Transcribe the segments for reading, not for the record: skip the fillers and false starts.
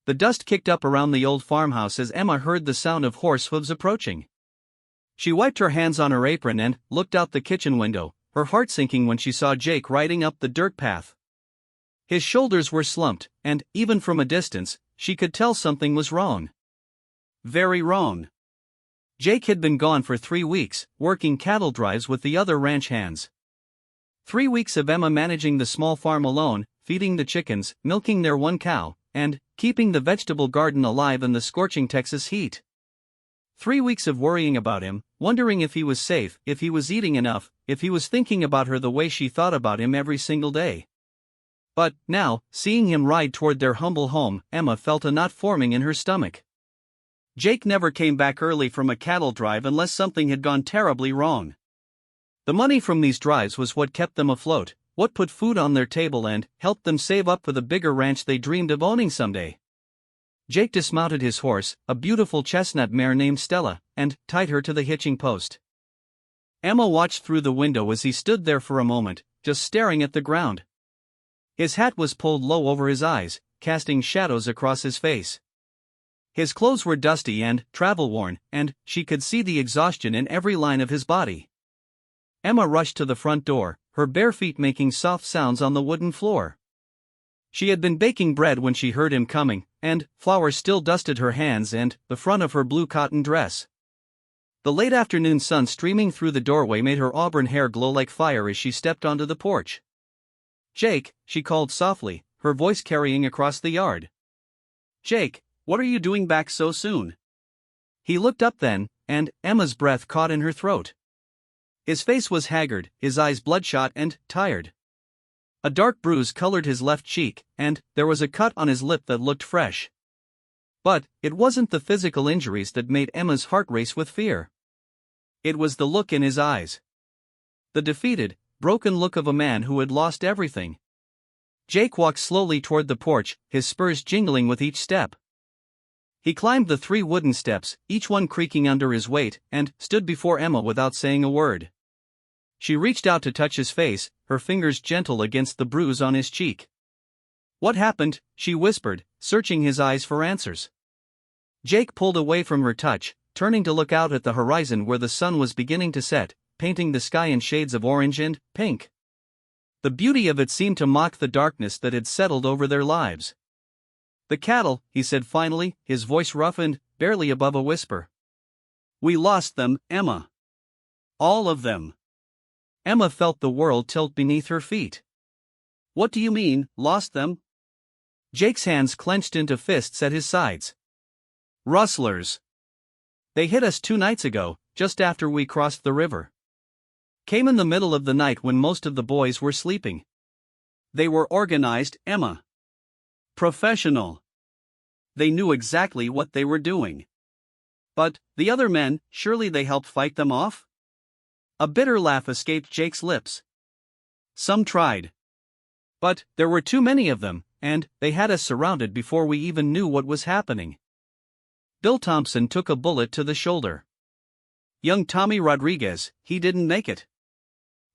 The dust kicked up around the old farmhouse as Emma heard the sound of horse hooves approaching. She wiped her hands on her apron and looked out the kitchen window, her heart sinking when she saw Jake riding up the dirt path. His shoulders were slumped, and, even from a distance, she could tell something was wrong. Very wrong. Jake had been gone for 3 weeks, working cattle drives with the other ranch hands. 3 weeks of Emma managing the small farm alone, feeding the chickens, milking their one cow, and keeping the vegetable garden alive in the scorching Texas heat. 3 weeks of worrying about him, wondering if he was safe, if he was eating enough, if he was thinking about her the way she thought about him every single day. But, now, seeing him ride toward their humble home, Emma felt a knot forming in her stomach. Jake never came back early from a cattle drive unless something had gone terribly wrong. The money from these drives was what kept them afloat, what put food on their table and helped them save up for the bigger ranch they dreamed of owning someday. Jake dismounted his horse, a beautiful chestnut mare named Stella, and tied her to the hitching post. Emma watched through the window as he stood there for a moment, just staring at the ground. His hat was pulled low over his eyes, casting shadows across his face. His clothes were dusty and travel-worn, and she could see the exhaustion in every line of his body. Emma rushed to the front door, her bare feet making soft sounds on the wooden floor. She had been baking bread when she heard him coming, and flour still dusted her hands and the front of her blue cotton dress. The late afternoon sun streaming through the doorway made her auburn hair glow like fire as she stepped onto the porch. "Jake," she called softly, her voice carrying across the yard. "Jake, what are you doing back so soon?" He looked up then, and Emma's breath caught in her throat. His face was haggard, his eyes bloodshot and tired. A dark bruise colored his left cheek, and there was a cut on his lip that looked fresh. But it wasn't the physical injuries that made Emma's heart race with fear. It was the look in his eyes. The defeated, broken look of a man who had lost everything. Jake walked slowly toward the porch, his spurs jingling with each step. He climbed the 3 wooden steps, each one creaking under his weight, and stood before Emma without saying a word. She reached out to touch his face, her fingers gentle against the bruise on his cheek. "What happened?" she whispered, searching his eyes for answers. Jake pulled away from her touch, turning to look out at the horizon where the sun was beginning to set, painting the sky in shades of orange and pink. The beauty of it seemed to mock the darkness that had settled over their lives. "The cattle," he said finally, his voice roughened, barely above a whisper. "We lost them, Emma. All of them." Emma felt the world tilt beneath her feet. "What do you mean, lost them?" Jake's hands clenched into fists at his sides. "Rustlers. They hit us 2 nights ago, just after we crossed the river. Came in the middle of the night when most of the boys were sleeping. They were organized, Emma. Professional. They knew exactly what they were doing. But, the other men, surely they helped fight them off?" A bitter laugh escaped Jake's lips. "Some tried. But there were too many of them, and they had us surrounded before we even knew what was happening. Bill Thompson took a bullet to the shoulder. Young Tommy Rodriguez, he didn't make it."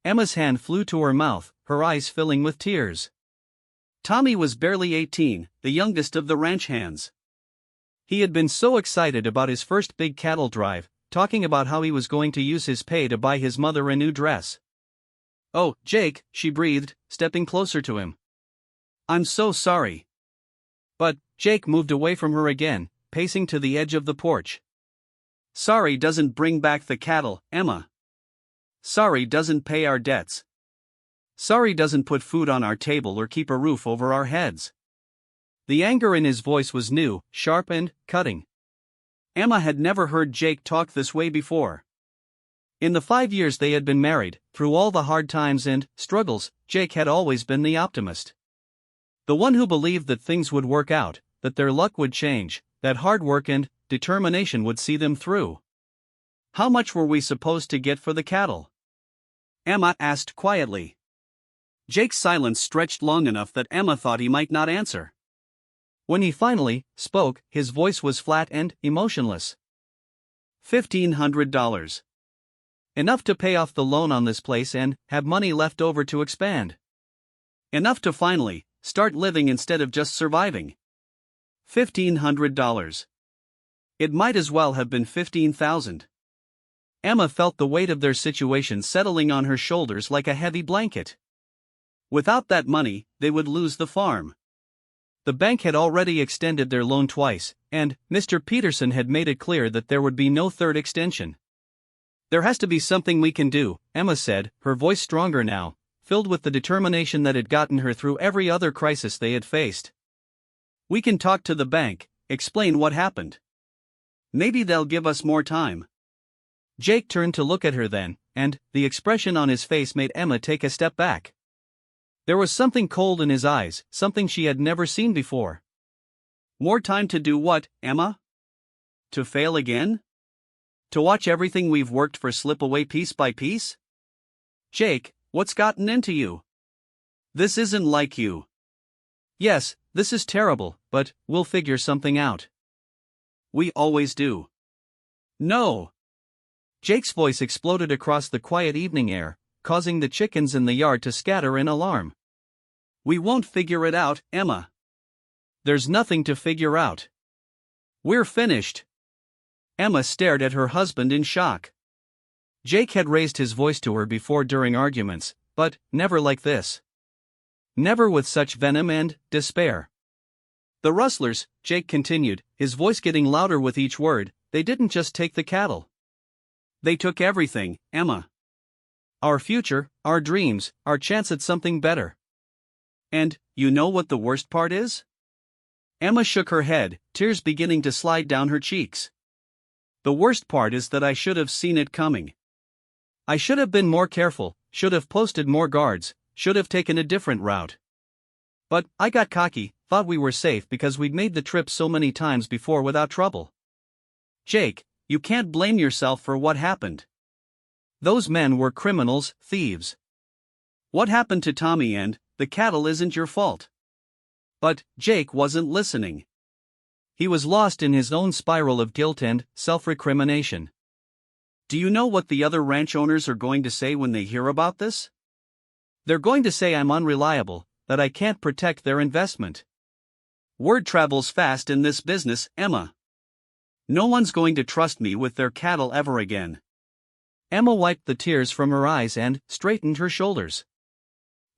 Emma's hand flew to her mouth, her eyes filling with tears. Tommy was barely 18, the youngest of the ranch hands. He had been so excited about his first big cattle drive, talking about how he was going to use his pay to buy his mother a new dress. "Oh, Jake," she breathed, stepping closer to him. "I'm so sorry." But Jake moved away from her again, pacing to the edge of the porch. "Sorry doesn't bring back the cattle, Emma. Sorry doesn't pay our debts. Sorry doesn't put food on our table or keep a roof over our heads." The anger in his voice was new, sharp and cutting. Emma had never heard Jake talk this way before. In the 5 years they had been married, through all the hard times and struggles, Jake had always been the optimist. The one who believed that things would work out, that their luck would change, that hard work and determination would see them through. "How much were we supposed to get for the cattle?" Emma asked quietly. Jake's silence stretched long enough that Emma thought he might not answer. When he finally spoke, his voice was flat and emotionless. $1,500. Enough to pay off the loan on this place and have money left over to expand. Enough to finally start living instead of just surviving. $1,500. It might as well have been 15,000. Emma felt the weight of their situation settling on her shoulders like a heavy blanket. Without that money, they would lose the farm. The bank had already extended their loan twice, and Mr. Peterson had made it clear that there would be no third extension. "There has to be something we can do," Emma said, her voice stronger now, filled with the determination that had gotten her through every other crisis they had faced. "We can talk to the bank, explain what happened. Maybe they'll give us more time." Jake turned to look at her then, and the expression on his face made Emma take a step back. There was something cold in his eyes, something she had never seen before. "More time to do what, Emma? To fail again? To watch everything we've worked for slip away piece by piece? Jake, what's gotten into you? This isn't like you." "Yes, this is terrible, but we'll figure something out." "We always do." "No." Jake's voice exploded across the quiet evening air, causing the chickens in the yard to scatter in alarm. "We won't figure it out, Emma. There's nothing to figure out. We're finished." Emma stared at her husband in shock. Jake had raised his voice to her before during arguments, but never like this. Never with such venom and despair. "The rustlers," Jake continued, his voice getting louder with each word, "they didn't just take the cattle. They took everything, Emma. Our future, our dreams, our chance at something better. And, you know what the worst part is?" Emma shook her head, tears beginning to slide down her cheeks. "The worst part is that I should have seen it coming. I should have been more careful, should have posted more guards, should have taken a different route. But I got cocky, thought we were safe because we'd made the trip so many times before without trouble. Jake, you can't blame yourself for what happened. Those men were criminals, thieves. What happened to Tommy and the cattle isn't your fault." But Jake wasn't listening. He was lost in his own spiral of guilt and self-recrimination. "Do you know what the other ranch owners are going to say when they hear about this? They're going to say I'm unreliable, that I can't protect their investment. Word travels fast in this business, Emma. No one's going to trust me with their cattle ever again." Emma wiped the tears from her eyes and straightened her shoulders.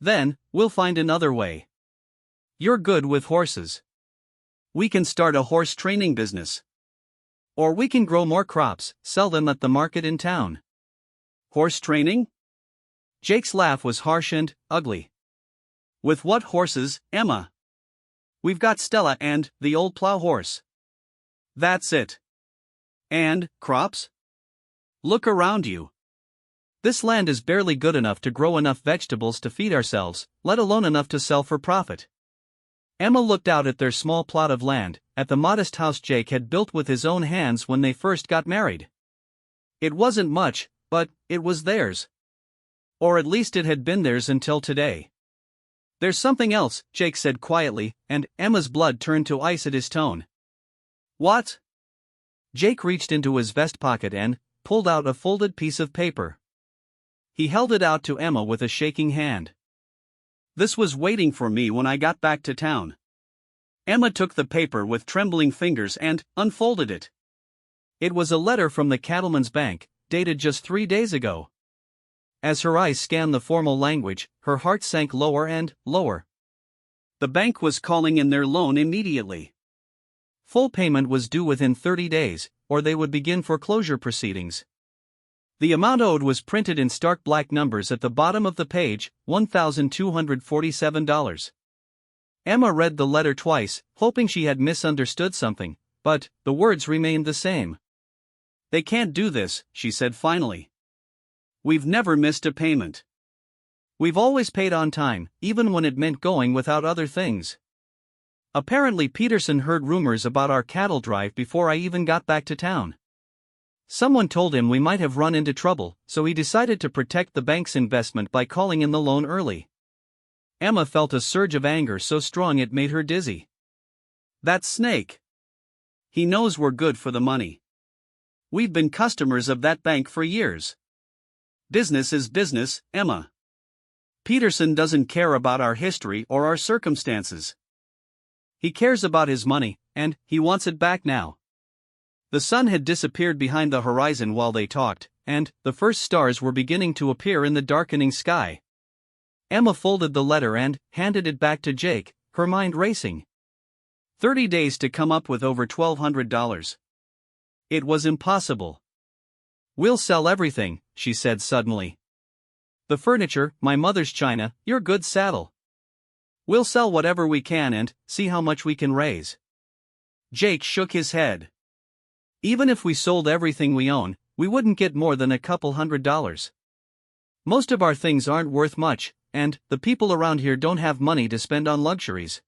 "Then, we'll find another way. You're good with horses. We can start a horse training business. Or we can grow more crops, sell them at the market in town." "Horse training?" Jake's laugh was harsh and ugly. "With what horses, Emma? We've got Stella and the old plow horse. That's it. And crops? Look around you. This land is barely good enough to grow enough vegetables to feed ourselves, let alone enough to sell for profit." Emma looked out at their small plot of land, at the modest house Jake had built with his own hands when they first got married. It wasn't much, but it was theirs. Or at least it had been theirs until today. "There's something else," Jake said quietly, and Emma's blood turned to ice at his tone. "What?" Jake reached into his vest pocket and pulled out a folded piece of paper. He held it out to Emma with a shaking hand. "This was waiting for me when I got back to town." Emma took the paper with trembling fingers and unfolded it. It was a letter from the Cattleman's Bank, dated just 3 days ago. As her eyes scanned the formal language, her heart sank lower and lower. The bank was calling in their loan immediately. Full payment was due within 30 days, or they would begin foreclosure proceedings. The amount owed was printed in stark black numbers at the bottom of the page, $1,247. Emma read the letter twice, hoping she had misunderstood something, but the words remained the same. "They can't do this," she said finally. "We've never missed a payment. We've always paid on time, even when it meant going without other things. Apparently Peterson heard rumors about our cattle drive before I even got back to town. Someone told him we might have run into trouble, so he decided to protect the bank's investment by calling in the loan early." Emma felt a surge of anger so strong it made her dizzy. "That snake. He knows we're good for the money. We've been customers of that bank for years. Business is business, Emma. Peterson doesn't care about our history or our circumstances. He cares about his money, and he wants it back now. The sun had disappeared behind the horizon while they talked, and the first stars were beginning to appear in the darkening sky. Emma folded the letter and handed it back to Jake, her mind racing. 30 days to come up with over $1,200. It was impossible. "We'll sell everything," she said suddenly. "The furniture, my mother's china, your good saddle. We'll sell whatever we can and see how much we can raise." Jake shook his head. "Even if we sold everything we own, we wouldn't get more than a couple $100. Most of our things aren't worth much, and the people around here don't have money to spend on luxuries."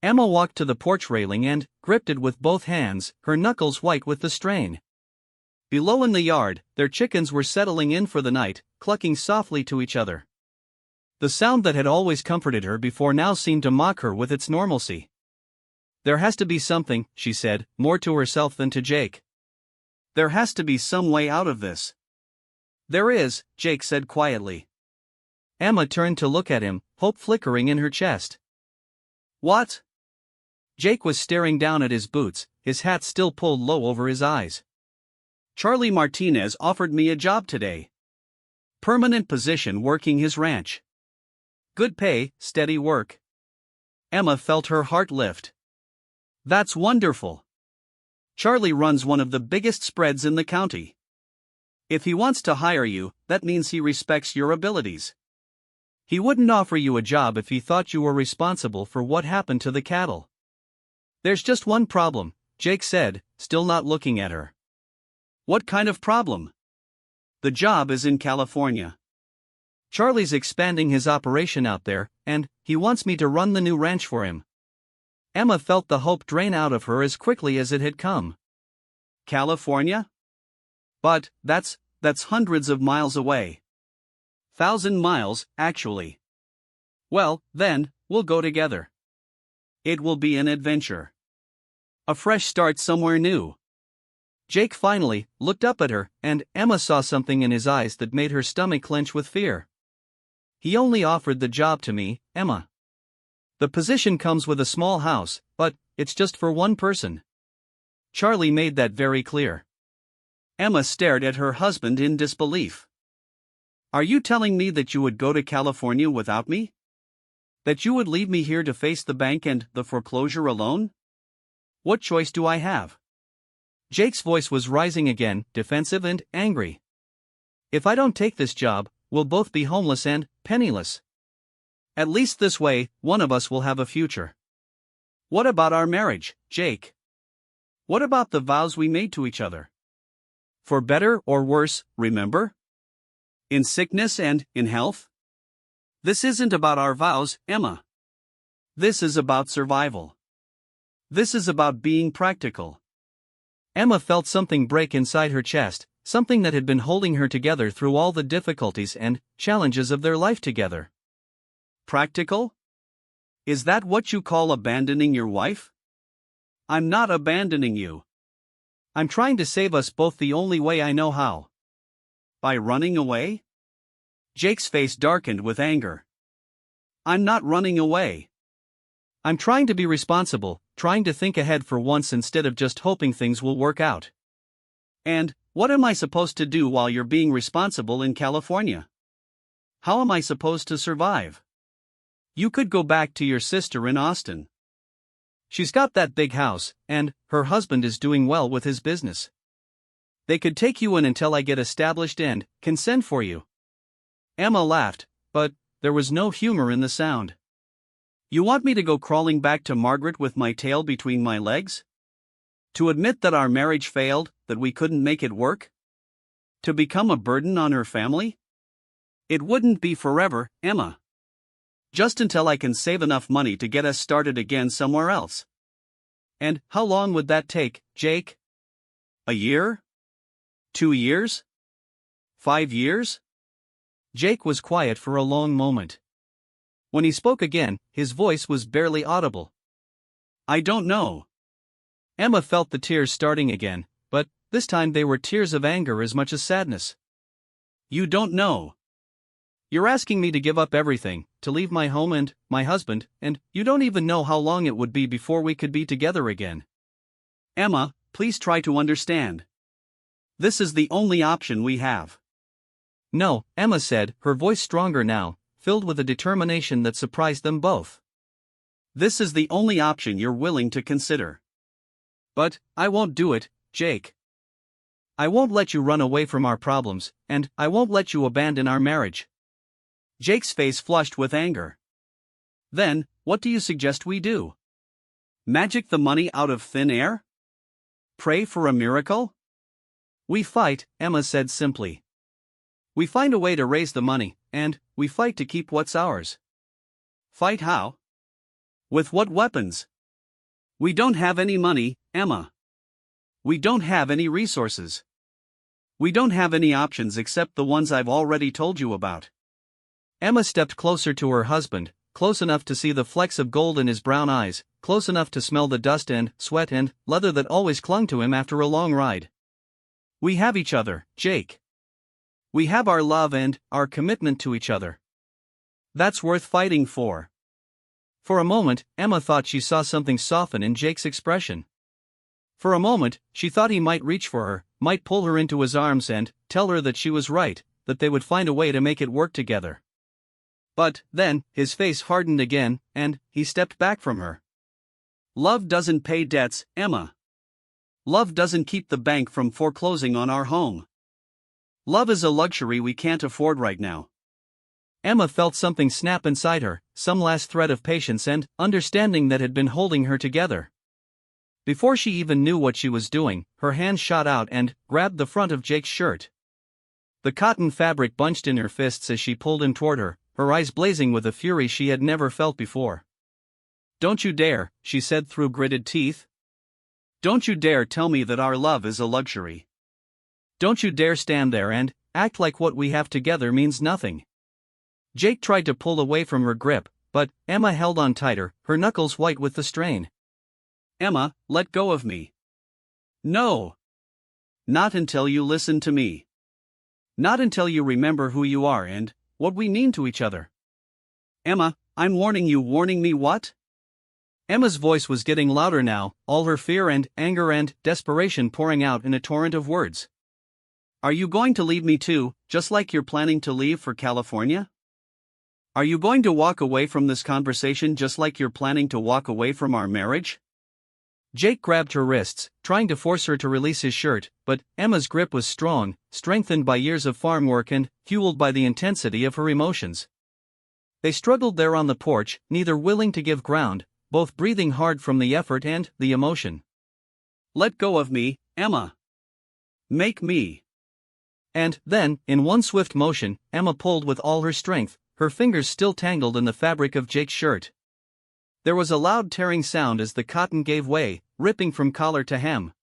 Emma walked to the porch railing and gripped it with both hands, her knuckles white with the strain. Below in the yard, their chickens were settling in for the night, clucking softly to each other. The sound that had always comforted her before now seemed to mock her with its normalcy. "There has to be something," she said, more to herself than to Jake. "There has to be some way out of this." "There is," Jake said quietly. Emma turned to look at him, hope flickering in her chest. "What?" Jake was staring down at his boots, his hat still pulled low over his eyes. "Charlie Martinez offered me a job today. Permanent position working his ranch. Good pay, steady work." Emma felt her heart lift. "That's wonderful. Charlie runs one of the biggest spreads in the county. If he wants to hire you, that means he respects your abilities. He wouldn't offer you a job if he thought you were responsible for what happened to the cattle." "There's just one problem," Jake said, still not looking at her. "What kind of problem?" "The job is in California. Charlie's expanding his operation out there, and he wants me to run the new ranch for him." Emma felt the hope drain out of her as quickly as it had come. "California? But that's hundreds of miles away. 1,000 miles, actually." "Well, then, we'll go together. It will be an adventure. A fresh start somewhere new." Jake finally looked up at her, and Emma saw something in his eyes that made her stomach clench with fear. "He only offered the job to me, Emma. The position comes with a small house, but it's just for one person. Charlie made that very clear." Emma stared at her husband in disbelief. "Are you telling me that you would go to California without me? That you would leave me here to face the bank and the foreclosure alone? What choice do I have?" Jake's voice was rising again, defensive and angry. "If I don't take this job, we'll both be homeless and penniless. At least this way, one of us will have a future. What about our marriage, Jake? What about the vows we made to each other? For better or worse, remember? In sickness and in health? This isn't about our vows, Emma. This is about survival. This is about being practical." Emma felt something break inside her chest, something that had been holding her together through all the difficulties and challenges of their life together. "Practical? Is that what you call abandoning your wife?" "I'm not abandoning you. I'm trying to save us both the only way I know how." "By running away?" Jake's face darkened with anger. "I'm not running away. I'm trying to be responsible, trying to think ahead for once instead of just hoping things will work out." "And what am I supposed to do while you're being responsible in California? How am I supposed to survive?" "You could go back to your sister in Austin. She's got that big house, and her husband is doing well with his business. They could take you in until I get established and can send for you." Emma laughed, but there was no humor in the sound. "You want me to go crawling back to Margaret with my tail between my legs? To admit that our marriage failed, that we couldn't make it work? To become a burden on her family? It wouldn't be forever, Emma. Just until I can save enough money to get us started again somewhere else." "And how long would that take, Jake? A year? 2 years? 5 years?" Jake was quiet for a long moment. When he spoke again, his voice was barely audible. "I don't know." Emma felt the tears starting again, but this time they were tears of anger as much as sadness. "You don't know. You're asking me to give up everything, to leave my home and my husband, and you don't even know how long it would be before we could be together again. Emma, please try to understand. This is the only option we have. No, Emma said, her voice stronger now, filled with a determination that surprised them both. This is the only option you're willing to consider. But I won't do it, Jake. I won't let you run away from our problems, and I won't let you abandon our marriage. Jake's face flushed with anger. Then, what do you suggest we do? Magic the money out of thin air? Pray for a miracle? We fight, Emma said simply. We find a way to raise the money, and we fight to keep what's ours. Fight how? With what weapons? We don't have any money, Emma. We don't have any resources. We don't have any options except the ones I've already told you about. Emma stepped closer to her husband, close enough to see the flecks of gold in his brown eyes, close enough to smell the dust and sweat and leather that always clung to him after a long ride. We have each other, Jake. We have our love and our commitment to each other. That's worth fighting for. For a moment, Emma thought she saw something soften in Jake's expression. For a moment, she thought he might reach for her, might pull her into his arms and tell her that she was right, that they would find a way to make it work together. But then, his face hardened again, and he stepped back from her. Love doesn't pay debts, Emma. Love doesn't keep the bank from foreclosing on our home. Love is a luxury we can't afford right now. Emma felt something snap inside her, some last thread of patience and understanding that had been holding her together. Before she even knew what she was doing, her hand shot out and grabbed the front of Jake's shirt. The cotton fabric bunched in her fists as she pulled him toward her, her eyes blazing with a fury she had never felt before. Don't you dare, she said through gritted teeth. Don't you dare tell me that our love is a luxury. Don't you dare stand there and act like what we have together means nothing. Jake tried to pull away from her grip, but Emma held on tighter, her knuckles white with the strain. Emma, let go of me. No. Not until you listen to me. Not until you remember who you are and what we mean to each other. Emma, I'm warning you. Warning me what? Emma's voice was getting louder now, all her fear and anger and desperation pouring out in a torrent of words. Are you going to leave me too, just like you're planning to leave for California? Are you going to walk away from this conversation just like you're planning to walk away from our marriage? Jake grabbed her wrists, trying to force her to release his shirt, but Emma's grip was strong, strengthened by years of farm work and fueled by the intensity of her emotions. They struggled there on the porch, neither willing to give ground, both breathing hard from the effort and the emotion. Let go of me, Emma. Make me. And then, in one swift motion, Emma pulled with all her strength, her fingers still tangled in the fabric of Jake's shirt. There was a loud tearing sound as the cotton gave way, ripping from collar to hem.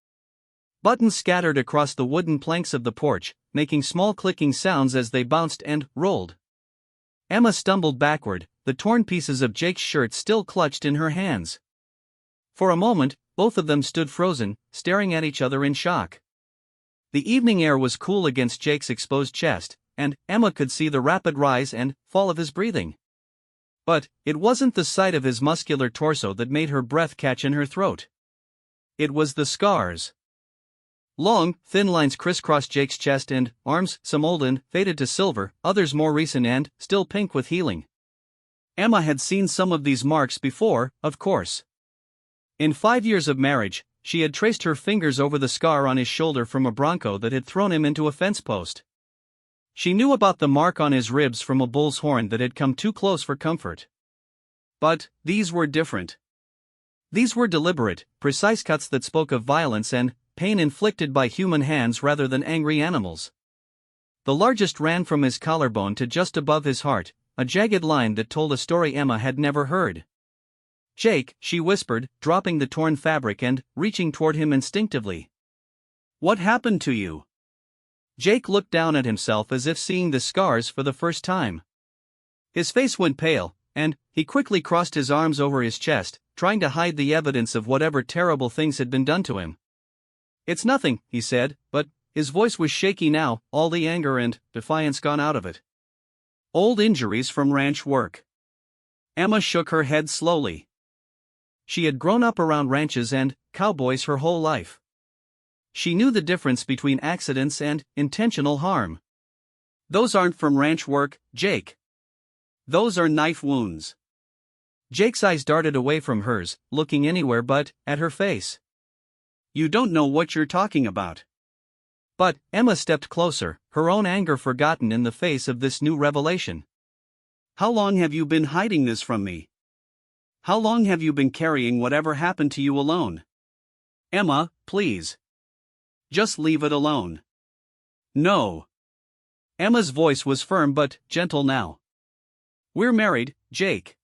Buttons scattered across the wooden planks of the porch, making small clicking sounds as they bounced and rolled. Emma stumbled backward, the torn pieces of Jake's shirt still clutched in her hands. For a moment, both of them stood frozen, staring at each other in shock. The evening air was cool against Jake's exposed chest, and Emma could see the rapid rise and fall of his breathing. But it wasn't the sight of his muscular torso that made her breath catch in her throat. It was the scars. Long, thin lines crisscrossed Jake's chest and arms, some old and faded to silver, others more recent and still pink with healing. Emma had seen some of these marks before, of course. In 5 years of marriage, she had traced her fingers over the scar on his shoulder from a bronco that had thrown him into a fence post. She knew about the mark on his ribs from a bull's horn that had come too close for comfort. But these were different. These were deliberate, precise cuts that spoke of violence and pain inflicted by human hands rather than angry animals. The largest ran from his collarbone to just above his heart, a jagged line that told a story Emma had never heard. Jake, she whispered, dropping the torn fabric and reaching toward him instinctively. What happened to you? Jake looked down at himself as if seeing the scars for the first time. His face went pale, and he quickly crossed his arms over his chest, trying to hide the evidence of whatever terrible things had been done to him. It's nothing, he said, but his voice was shaky now, all the anger and defiance gone out of it. Old injuries from ranch work. Emma shook her head slowly. She had grown up around ranches and cowboys her whole life. She knew the difference between accidents and intentional harm. Those aren't from ranch work, Jake. Those are knife wounds. Jake's eyes darted away from hers, looking anywhere but at her face. You don't know what you're talking about. But Emma stepped closer, her own anger forgotten in the face of this new revelation. How long have you been hiding this from me? How long have you been carrying whatever happened to you alone? Emma, please. Just leave it alone. No. Emma's voice was firm but gentle now. We're married, Jake.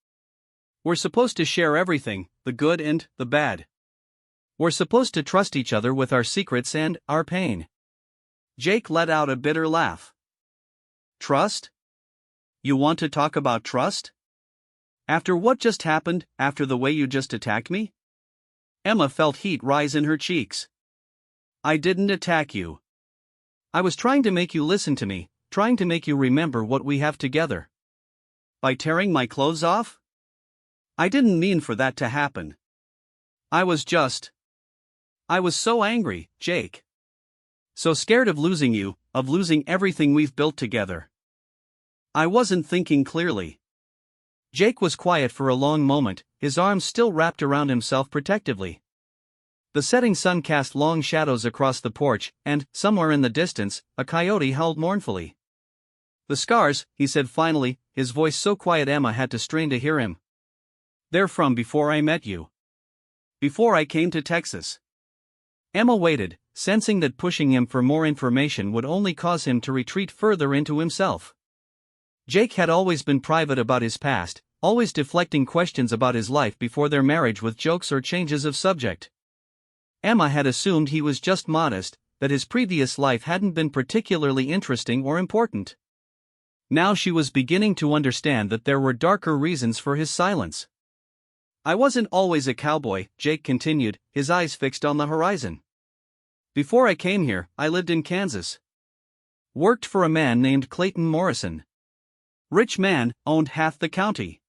We're supposed to share everything, the good and the bad. We're supposed to trust each other with our secrets and our pain. Jake let out a bitter laugh. Trust? You want to talk about trust? After what just happened, after the way you just attacked me? Emma felt heat rise in her cheeks. I didn't attack you. I was trying to make you listen to me, trying to make you remember what we have together. By tearing my clothes off? I didn't mean for that to happen. I was so angry, Jake. So scared of losing you, of losing everything we've built together. I wasn't thinking clearly. Jake was quiet for a long moment, his arms still wrapped around himself protectively. The setting sun cast long shadows across the porch, and, somewhere in the distance, a coyote howled mournfully. The scars, he said finally, his voice so quiet Emma had to strain to hear him. They're from before I met you. Before I came to Texas. Emma waited, sensing that pushing him for more information would only cause him to retreat further into himself. Jake had always been private about his past, always deflecting questions about his life before their marriage with jokes or changes of subject. Emma had assumed he was just modest, that his previous life hadn't been particularly interesting or important. Now she was beginning to understand that there were darker reasons for his silence. I wasn't always a cowboy, Jake continued, his eyes fixed on the horizon. Before I came here, I lived in Kansas. Worked for a man named Clayton Morrison. Rich man, owned half the county.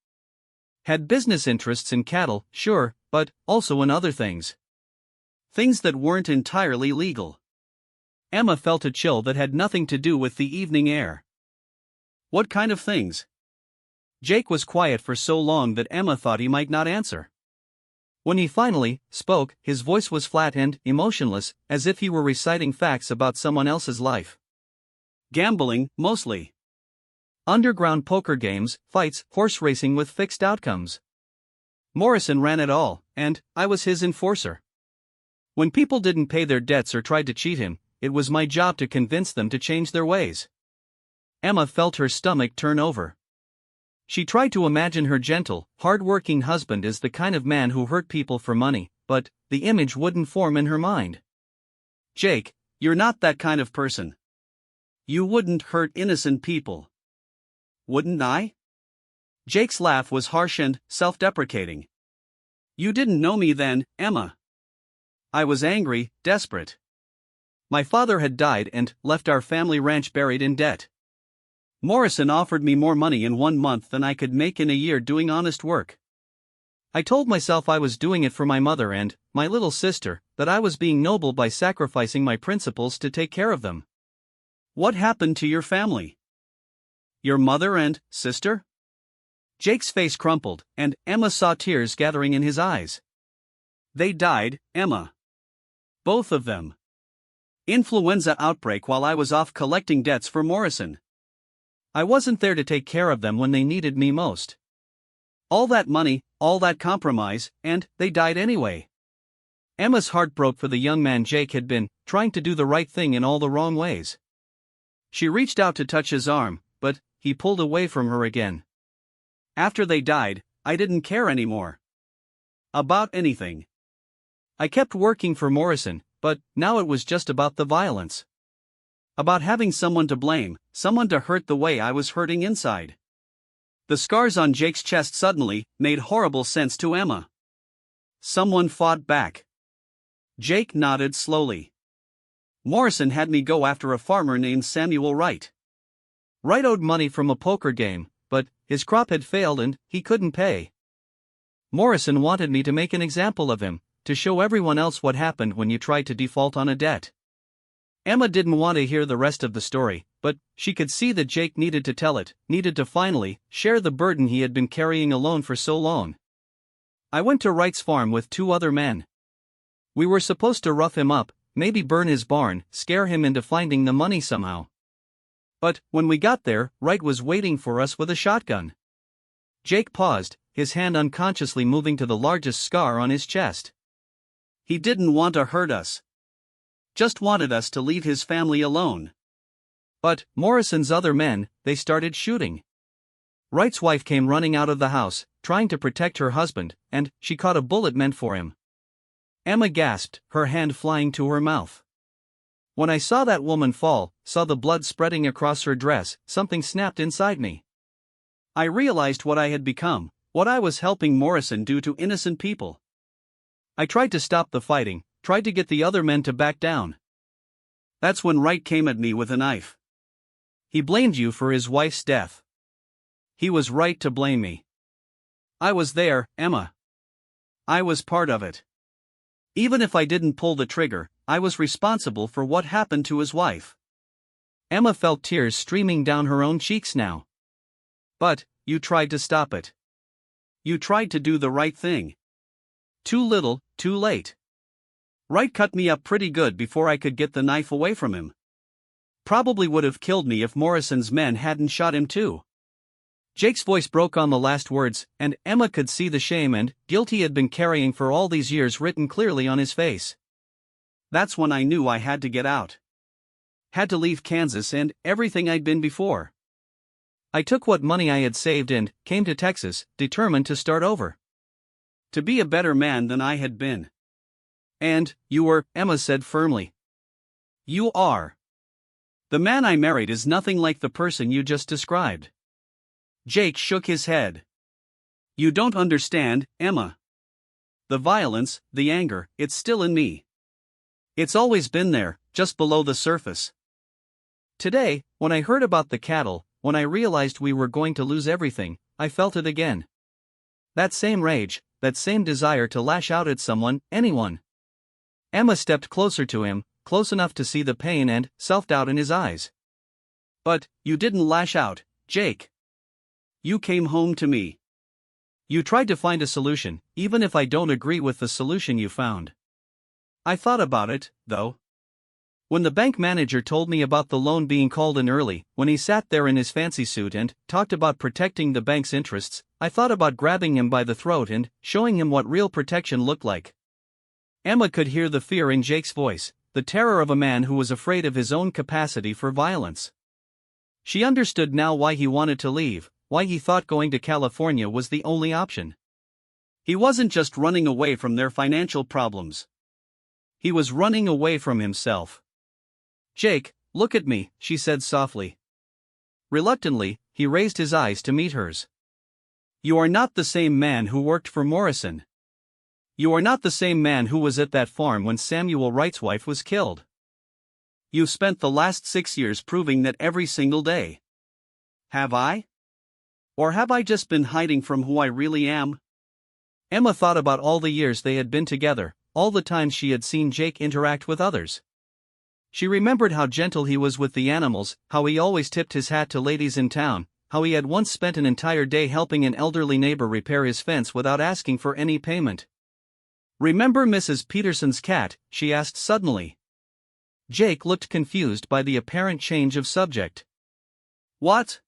Had business interests in cattle, sure, but also in other things. Things that weren't entirely legal. Emma felt a chill that had nothing to do with the evening air. What kind of things? Jake was quiet for so long that Emma thought he might not answer. When he finally spoke, his voice was flat and emotionless, as if he were reciting facts about someone else's life. Gambling, mostly. Underground poker games, fights, horse racing with fixed outcomes. Morrison ran it all, and I was his enforcer. When people didn't pay their debts or tried to cheat him, it was my job to convince them to change their ways. Emma felt her stomach turn over. She tried to imagine her gentle, hard-working husband as the kind of man who hurt people for money, but the image wouldn't form in her mind. Jake, you're not that kind of person. You wouldn't hurt innocent people. Wouldn't I? Jake's laugh was harsh and self-deprecating. You didn't know me then, Emma. I was angry, desperate. My father had died and left our family ranch buried in debt. Morrison offered me more money in 1 month than I could make in a year doing honest work. I told myself I was doing it for my mother and my little sister, that I was being noble by sacrificing my principles to take care of them. What happened to your family? Your mother and sister? Jake's face crumpled, and Emma saw tears gathering in his eyes. They died, Emma. Both of them. Influenza outbreak while I was off collecting debts for Morrison. I wasn't there to take care of them when they needed me most. All that money, all that compromise, and they died anyway. Emma's heart broke for the young man Jake had been, trying to do the right thing in all the wrong ways. She reached out to touch his arm, but he pulled away from her again. After they died, I didn't care anymore. About anything. I kept working for Morrison, but now it was just about the violence. About having someone to blame, someone to hurt the way I was hurting inside. The scars on Jake's chest suddenly made horrible sense to Emma. Someone fought back. Jake nodded slowly. Morrison had me go after a farmer named Samuel Wright. Wright owed money from a poker game, but his crop had failed and he couldn't pay. Morrison wanted me to make an example of him, to show everyone else what happened when you tried to default on a debt. Emma didn't want to hear the rest of the story, but she could see that Jake needed to tell it, needed to finally share the burden he had been carrying alone for so long. I went to Wright's farm with 2 other men. We were supposed to rough him up, maybe burn his barn, scare him into finding the money somehow. But when we got there, Wright was waiting for us with a shotgun. Jake paused, his hand unconsciously moving to the largest scar on his chest. He didn't want to hurt us. Just wanted us to leave his family alone. But Morrison's other men, they started shooting. Wright's wife came running out of the house, trying to protect her husband, and she caught a bullet meant for him. Emma gasped, her hand flying to her mouth. When I saw that woman fall, saw the blood spreading across her dress, something snapped inside me. I realized what I had become, what I was helping Morrison do to innocent people. I tried to stop the fighting, tried to get the other men to back down. That's when Wright came at me with a knife. He blamed you for his wife's death. He was right to blame me. I was there, Emma. I was part of it. Even if I didn't pull the trigger, I was responsible for what happened to his wife. Emma felt tears streaming down her own cheeks now. But you tried to stop it. You tried to do the right thing. Too little, too late. Wright cut me up pretty good before I could get the knife away from him. Probably would have killed me if Morrison's men hadn't shot him too. Jake's voice broke on the last words, and Emma could see the shame and guilt he had been carrying for all these years written clearly on his face. That's when I knew I had to get out. Had to leave Kansas and everything I'd been before. I took what money I had saved and came to Texas, determined to start over. To be a better man than I had been. And you were, Emma said firmly. You are. The man I married is nothing like the person you just described. Jake shook his head. You don't understand, Emma. The violence, the anger, it's still in me. It's always been there, just below the surface. Today, when I heard about the cattle, when I realized we were going to lose everything, I felt it again. That same rage, that same desire to lash out at someone, anyone. Emma stepped closer to him, close enough to see the pain and self-doubt in his eyes. But you didn't lash out, Jake. You came home to me. You tried to find a solution, even if I don't agree with the solution you found. I thought about it, though. When the bank manager told me about the loan being called in early, when he sat there in his fancy suit and talked about protecting the bank's interests, I thought about grabbing him by the throat and showing him what real protection looked like. Emma could hear the fear in Jake's voice, the terror of a man who was afraid of his own capacity for violence. She understood now why he wanted to leave, why he thought going to California was the only option. He wasn't just running away from their financial problems. He was running away from himself. Jake, look at me, she said softly. Reluctantly, he raised his eyes to meet hers. You are not the same man who worked for Morrison. You are not the same man who was at that farm when Samuel Wright's wife was killed. You spent the last 6 years proving that every single day. Have I? Or have I just been hiding from who I really am? Emma thought about all the years they had been together, all the times she had seen Jake interact with others. She remembered how gentle he was with the animals, how he always tipped his hat to ladies in town, how he had once spent an entire day helping an elderly neighbor repair his fence without asking for any payment. Remember Mrs. Peterson's cat? She asked suddenly. Jake looked confused by the apparent change of subject. What?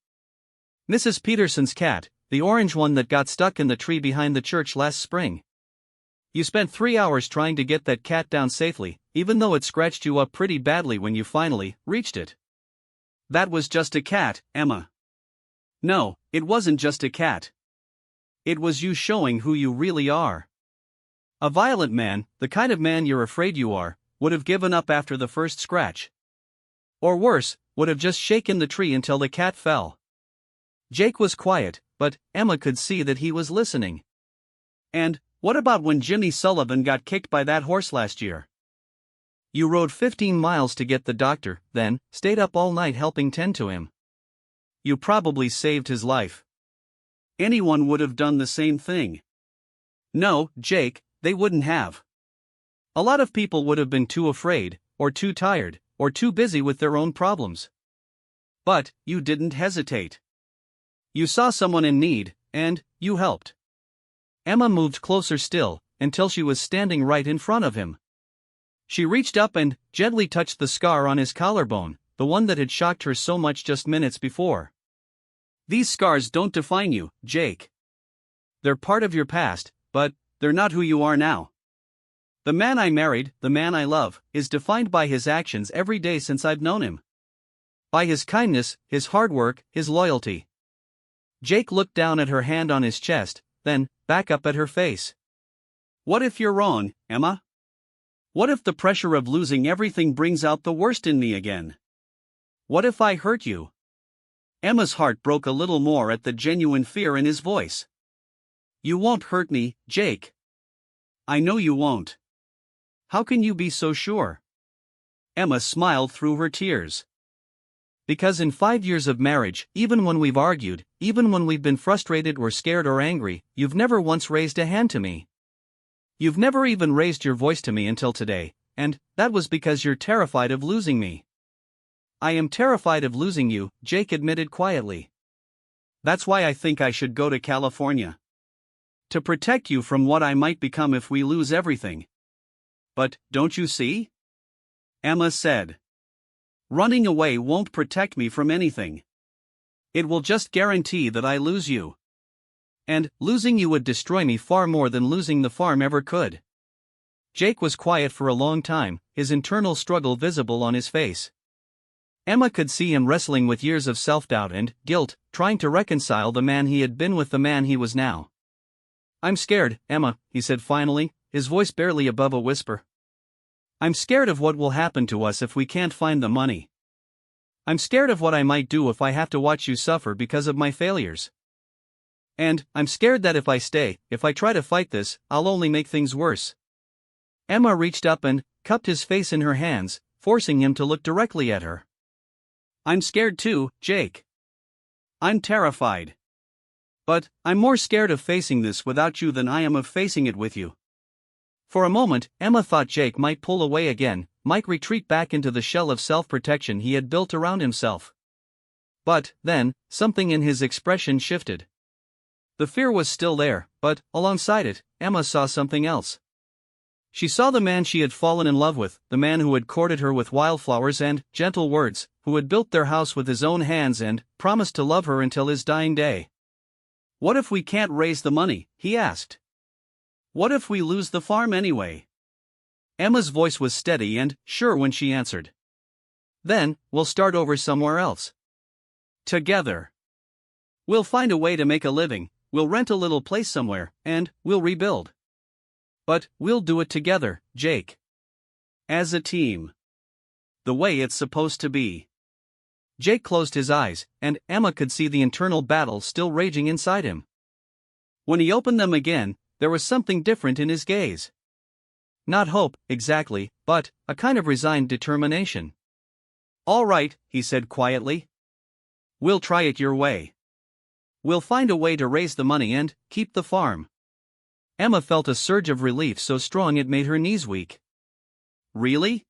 Mrs. Peterson's cat, the orange one that got stuck in the tree behind the church last spring. You spent 3 hours trying to get that cat down safely, even though it scratched you up pretty badly when you finally reached it. That was just a cat, Emma. No, it wasn't just a cat. It was you showing who you really are. A violent man, the kind of man you're afraid you are, would have given up after the first scratch. Or worse, would have just shaken the tree until the cat fell. Jake was quiet, but Emma could see that he was listening. And what about when Jimmy Sullivan got kicked by that horse last year? You rode 15 miles to get the doctor, then stayed up all night helping tend to him. you probably saved his life. Anyone would have done the same thing. No, Jake, they wouldn't have. A lot of people would have been too afraid, or too tired, or too busy with their own problems. But you didn't hesitate. You saw someone in need, and you helped. Emma moved closer still, until she was standing right in front of him. She reached up and gently touched the scar on his collarbone, the one that had shocked her so much just minutes before. These scars don't define you, Jake. They're part of your past, but they're not who you are now. The man I married, the man I love, is defined by his actions every day since I've known him. By his kindness, his hard work, his loyalty. Jake looked down at her hand on his chest, then back up at her face. What if you're wrong, Emma? What if the pressure of losing everything brings out the worst in me again? What if I hurt you? Emma's heart broke a little more at the genuine fear in his voice. You won't hurt me, Jake. I know you won't. How can you be so sure? Emma smiled through her tears. Because in 5 years of marriage, even when we've argued, even when we've been frustrated or scared or angry, you've never once raised a hand to me. You've never even raised your voice to me until today, and that was because you're terrified of losing me. I am terrified of losing you, Jake admitted quietly. That's why I think I should go to California. To protect you from what I might become if we lose everything. But, don't you see? Emma said. Running away won't protect me from anything. It will just guarantee that I lose you. And losing you would destroy me far more than losing the farm ever could. Jake was quiet for a long time, his internal struggle visible on his face. Emma could see him wrestling with years of self-doubt and guilt, trying to reconcile the man he had been with the man he was now. I'm scared, Emma, he said finally, his voice barely above a whisper. I'm scared of what will happen to us if we can't find the money. I'm scared of what I might do if I have to watch you suffer because of my failures. And I'm scared that if I stay, if I try to fight this, I'll only make things worse. Emma reached up and cupped his face in her hands, forcing him to look directly at her. I'm scared too, Jake. I'm terrified. But I'm more scared of facing this without you than I am of facing it with you. For a moment, Emma thought Jake might pull away again, might retreat back into the shell of self-protection he had built around himself. But, then, something in his expression shifted. The fear was still there, but, alongside it, Emma saw something else. She saw the man she had fallen in love with, the man who had courted her with wildflowers and gentle words, who had built their house with his own hands and promised to love her until his dying day. What if we can't raise the money? He asked. What if we lose the farm anyway? Emma's voice was steady and sure when she answered. Then, we'll start over somewhere else. Together. We'll find a way to make a living, we'll rent a little place somewhere, and we'll rebuild. But we'll do it together, Jake. As a team. The way it's supposed to be. Jake closed his eyes, and Emma could see the internal battle still raging inside him. When he opened them again, there was something different in his gaze. Not hope, exactly, but a kind of resigned determination. All right, he said quietly. We'll try it your way. We'll find a way to raise the money and keep the farm. Emma felt a surge of relief so strong it made her knees weak. Really?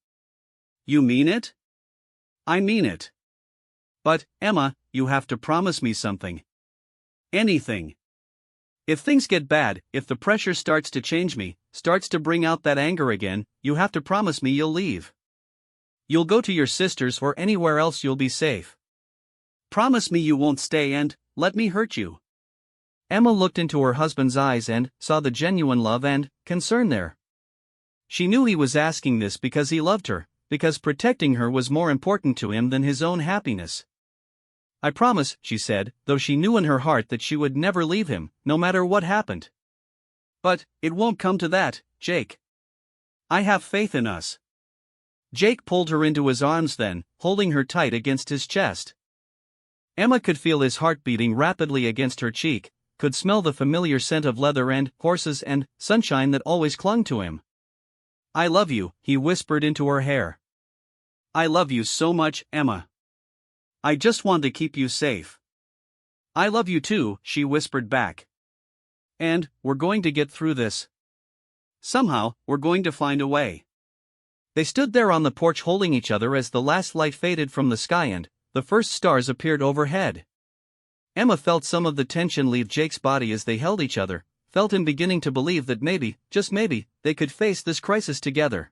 You mean it? I mean it. But, Emma, you have to promise me something. Anything. If things get bad, if the pressure starts to change me, starts to bring out that anger again, you have to promise me you'll leave. You'll go to your sister's or anywhere else you'll be safe. Promise me you won't stay and let me hurt you. Emma looked into her husband's eyes and saw the genuine love and concern there. She knew he was asking this because he loved her, because protecting her was more important to him than his own happiness. I promise, she said, though she knew in her heart that she would never leave him, no matter what happened. But it won't come to that, Jake. I have faith in us. Jake pulled her into his arms then, holding her tight against his chest. Emma could feel his heart beating rapidly against her cheek, could smell the familiar scent of leather and horses and sunshine that always clung to him. I love you, he whispered into her hair. I love you so much, Emma. I just want to keep you safe. I love you too, she whispered back. And, we're going to get through this. Somehow, we're going to find a way. They stood there on the porch holding each other as the last light faded from the sky and the first stars appeared overhead. Emma felt some of the tension leave Jake's body as they held each other, felt him beginning to believe that maybe, just maybe, they could face this crisis together.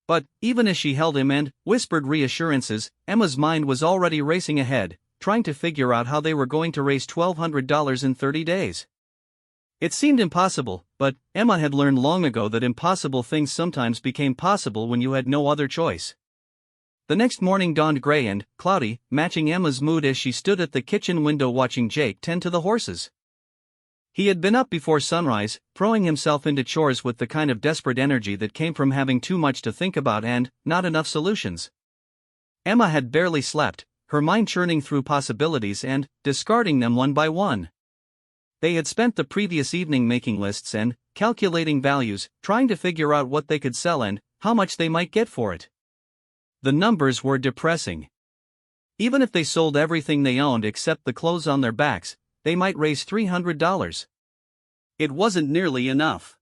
But, even as she held him and whispered reassurances, Emma's mind was already racing ahead, trying to figure out how they were going to raise $1,200 in 30 days. It seemed impossible, but Emma had learned long ago that impossible things sometimes became possible when you had no other choice. The next morning dawned gray and cloudy, matching Emma's mood as she stood at the kitchen window watching Jake tend to the horses. He had been up before sunrise, throwing himself into chores with the kind of desperate energy that came from having too much to think about and not enough solutions. Emma had barely slept, her mind churning through possibilities and discarding them one by one. They had spent the previous evening making lists and calculating values, trying to figure out what they could sell and how much they might get for it. The numbers were depressing. Even if they sold everything they owned except the clothes on their backs, they might raise $300. It wasn't nearly enough.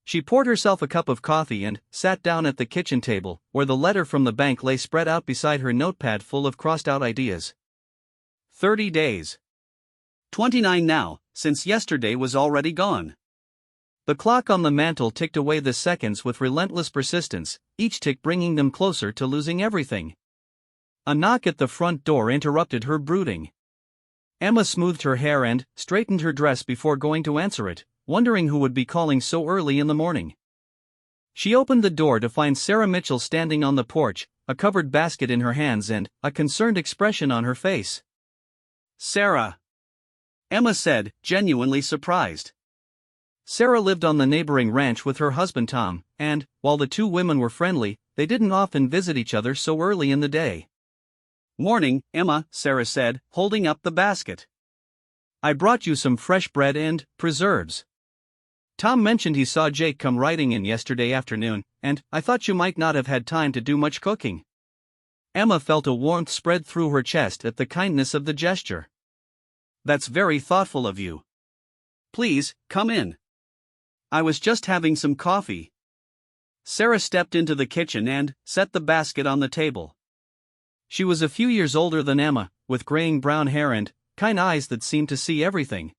She poured herself a cup of coffee and sat down at the kitchen table, where the letter from the bank lay spread out beside her notepad full of crossed-out ideas. 30 days. 29 now, since yesterday was already gone. The clock on the mantel ticked away the seconds with relentless persistence, each tick bringing them closer to losing everything. A knock at the front door interrupted her brooding. Emma smoothed her hair and straightened her dress before going to answer it, wondering who would be calling so early in the morning. She opened the door to find Sarah Mitchell standing on the porch, a covered basket in her hands and a concerned expression on her face. "Sarah," Emma said, genuinely surprised. Sarah lived on the neighboring ranch with her husband Tom, and, while the two women were friendly, they didn't often visit each other so early in the day. "Morning, Emma," Sarah said, holding up the basket. "I brought you some fresh bread and preserves. Tom mentioned he saw Jake come riding in yesterday afternoon, and I thought you might not have had time to do much cooking." Emma felt a warmth spread through her chest at the kindness of the gesture. "That's very thoughtful of you. Please, come in. I was just having some coffee." Sarah stepped into the kitchen and set the basket on the table. She was a few years older than Emma, with graying brown hair and kind eyes that seemed to see everything.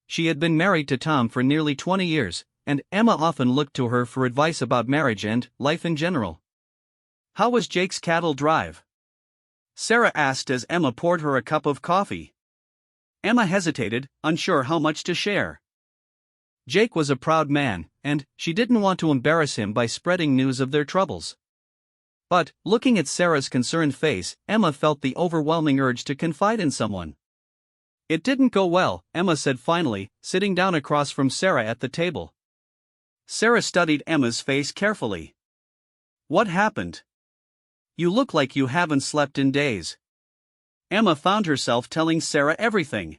She had been married to Tom for nearly 20 years, and Emma often looked to her for advice about marriage and life in general. "How was Jake's cattle drive?" Sarah asked as Emma poured her a cup of coffee. Emma hesitated, unsure how much to share. Jake was a proud man, and she didn't want to embarrass him by spreading news of their troubles. But, looking at Sarah's concerned face, Emma felt the overwhelming urge to confide in someone. "It didn't go well," Emma said finally, sitting down across from Sarah at the table. Sarah studied Emma's face carefully. "What happened? You look like you haven't slept in days." Emma found herself telling Sarah everything.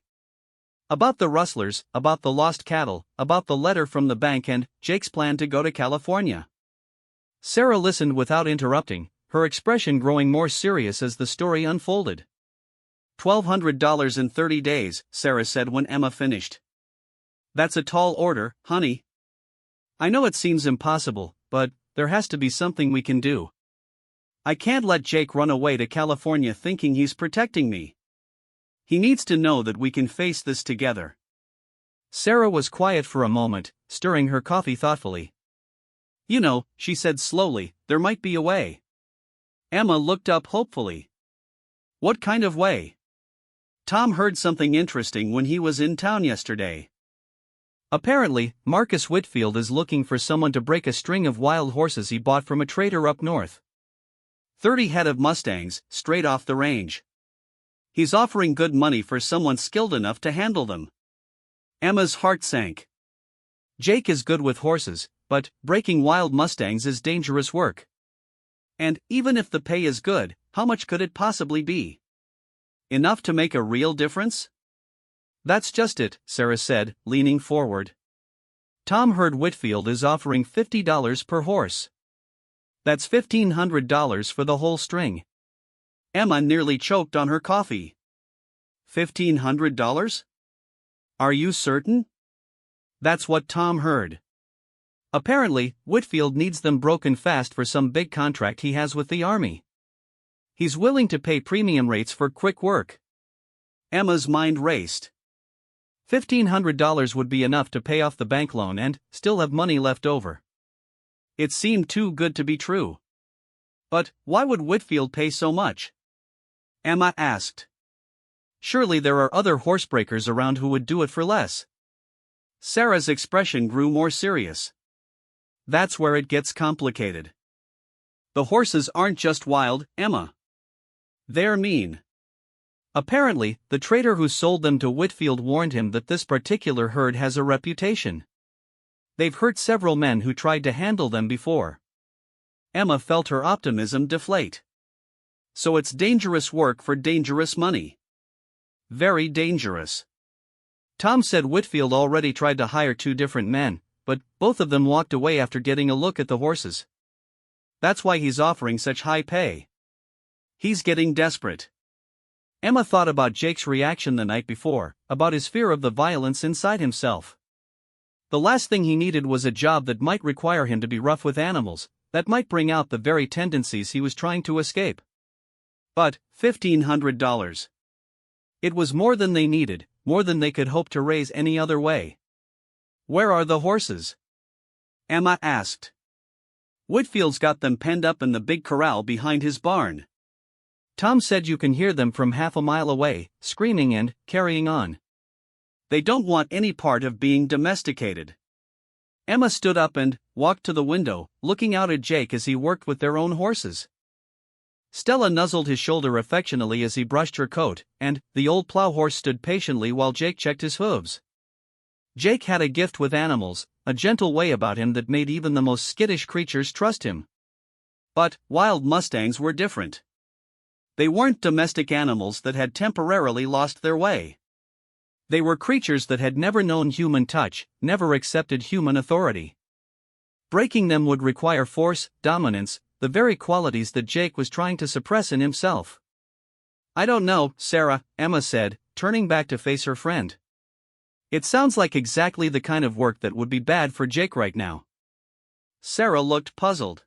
About the rustlers, about the lost cattle, about the letter from the bank and Jake's plan to go to California. Sarah listened without interrupting, her expression growing more serious as the story unfolded. $1,200 in 30 days, Sarah said when Emma finished. "That's a tall order, honey. I know it seems impossible, but there has to be something we can do. I can't let Jake run away to California thinking he's protecting me. He needs to know that we can face this together." Sarah was quiet for a moment, stirring her coffee thoughtfully. "You know," she said slowly, "there might be a way." Emma looked up hopefully. "What kind of way?" "Tom heard something interesting when he was in town yesterday. Apparently, Marcus Whitfield is looking for someone to break a string of wild horses he bought from a trader up north. 30 head of Mustangs, straight off the range. He's offering good money for someone skilled enough to handle them." Emma's heart sank. Jake is good with horses, but breaking wild Mustangs is dangerous work. And even if the pay is good, how much could it possibly be? Enough to make a real difference? "That's just it," Sarah said, leaning forward. "Tom heard Whitfield is offering $50 per horse. That's $1,500 for the whole string." Emma nearly choked on her coffee. $1,500? Are you certain? That's what Tom heard. Apparently, Whitfield needs them broken fast for some big contract he has with the army. He's willing to pay premium rates for quick work. Emma's mind raced. $1,500 would be enough to pay off the bank loan and still have money left over. It seemed too good to be true. But why would Whitfield pay so much? Emma asked. Surely there are other horsebreakers around who would do it for less. Sarah's expression grew more serious. That's where it gets complicated. The horses aren't just wild, Emma. They're mean. Apparently, the trader who sold them to Whitfield warned him that this particular herd has a reputation. They've hurt several men who tried to handle them before. Emma felt her optimism deflate. So it's dangerous work for dangerous money. Very dangerous. Tom said Whitfield already tried to hire 2 different men, but both of them walked away after getting a look at the horses. That's why he's offering such high pay. He's getting desperate. Emma thought about Jake's reaction the night before, about his fear of the violence inside himself. The last thing he needed was a job that might require him to be rough with animals, that might bring out the very tendencies he was trying to escape. But $1,500. It was more than they needed, more than they could hope to raise any other way. Where are the horses? Emma asked. Whitfield's got them penned up in the big corral behind his barn. Tom said you can hear them from half a mile away, screaming and carrying on. They don't want any part of being domesticated. Emma stood up and walked to the window, looking out at Jake as he worked with their own horses. Stella nuzzled his shoulder affectionately as he brushed her coat, and the old plow horse stood patiently while Jake checked his hooves. Jake had a gift with animals, a gentle way about him that made even the most skittish creatures trust him. But wild mustangs were different. They weren't domestic animals that had temporarily lost their way. They were creatures that had never known human touch, never accepted human authority. Breaking them would require force, dominance, the very qualities that Jake was trying to suppress in himself. I don't know, Sarah, Emma said, turning back to face her friend. It sounds like exactly the kind of work that would be bad for Jake right now. Sarah looked puzzled.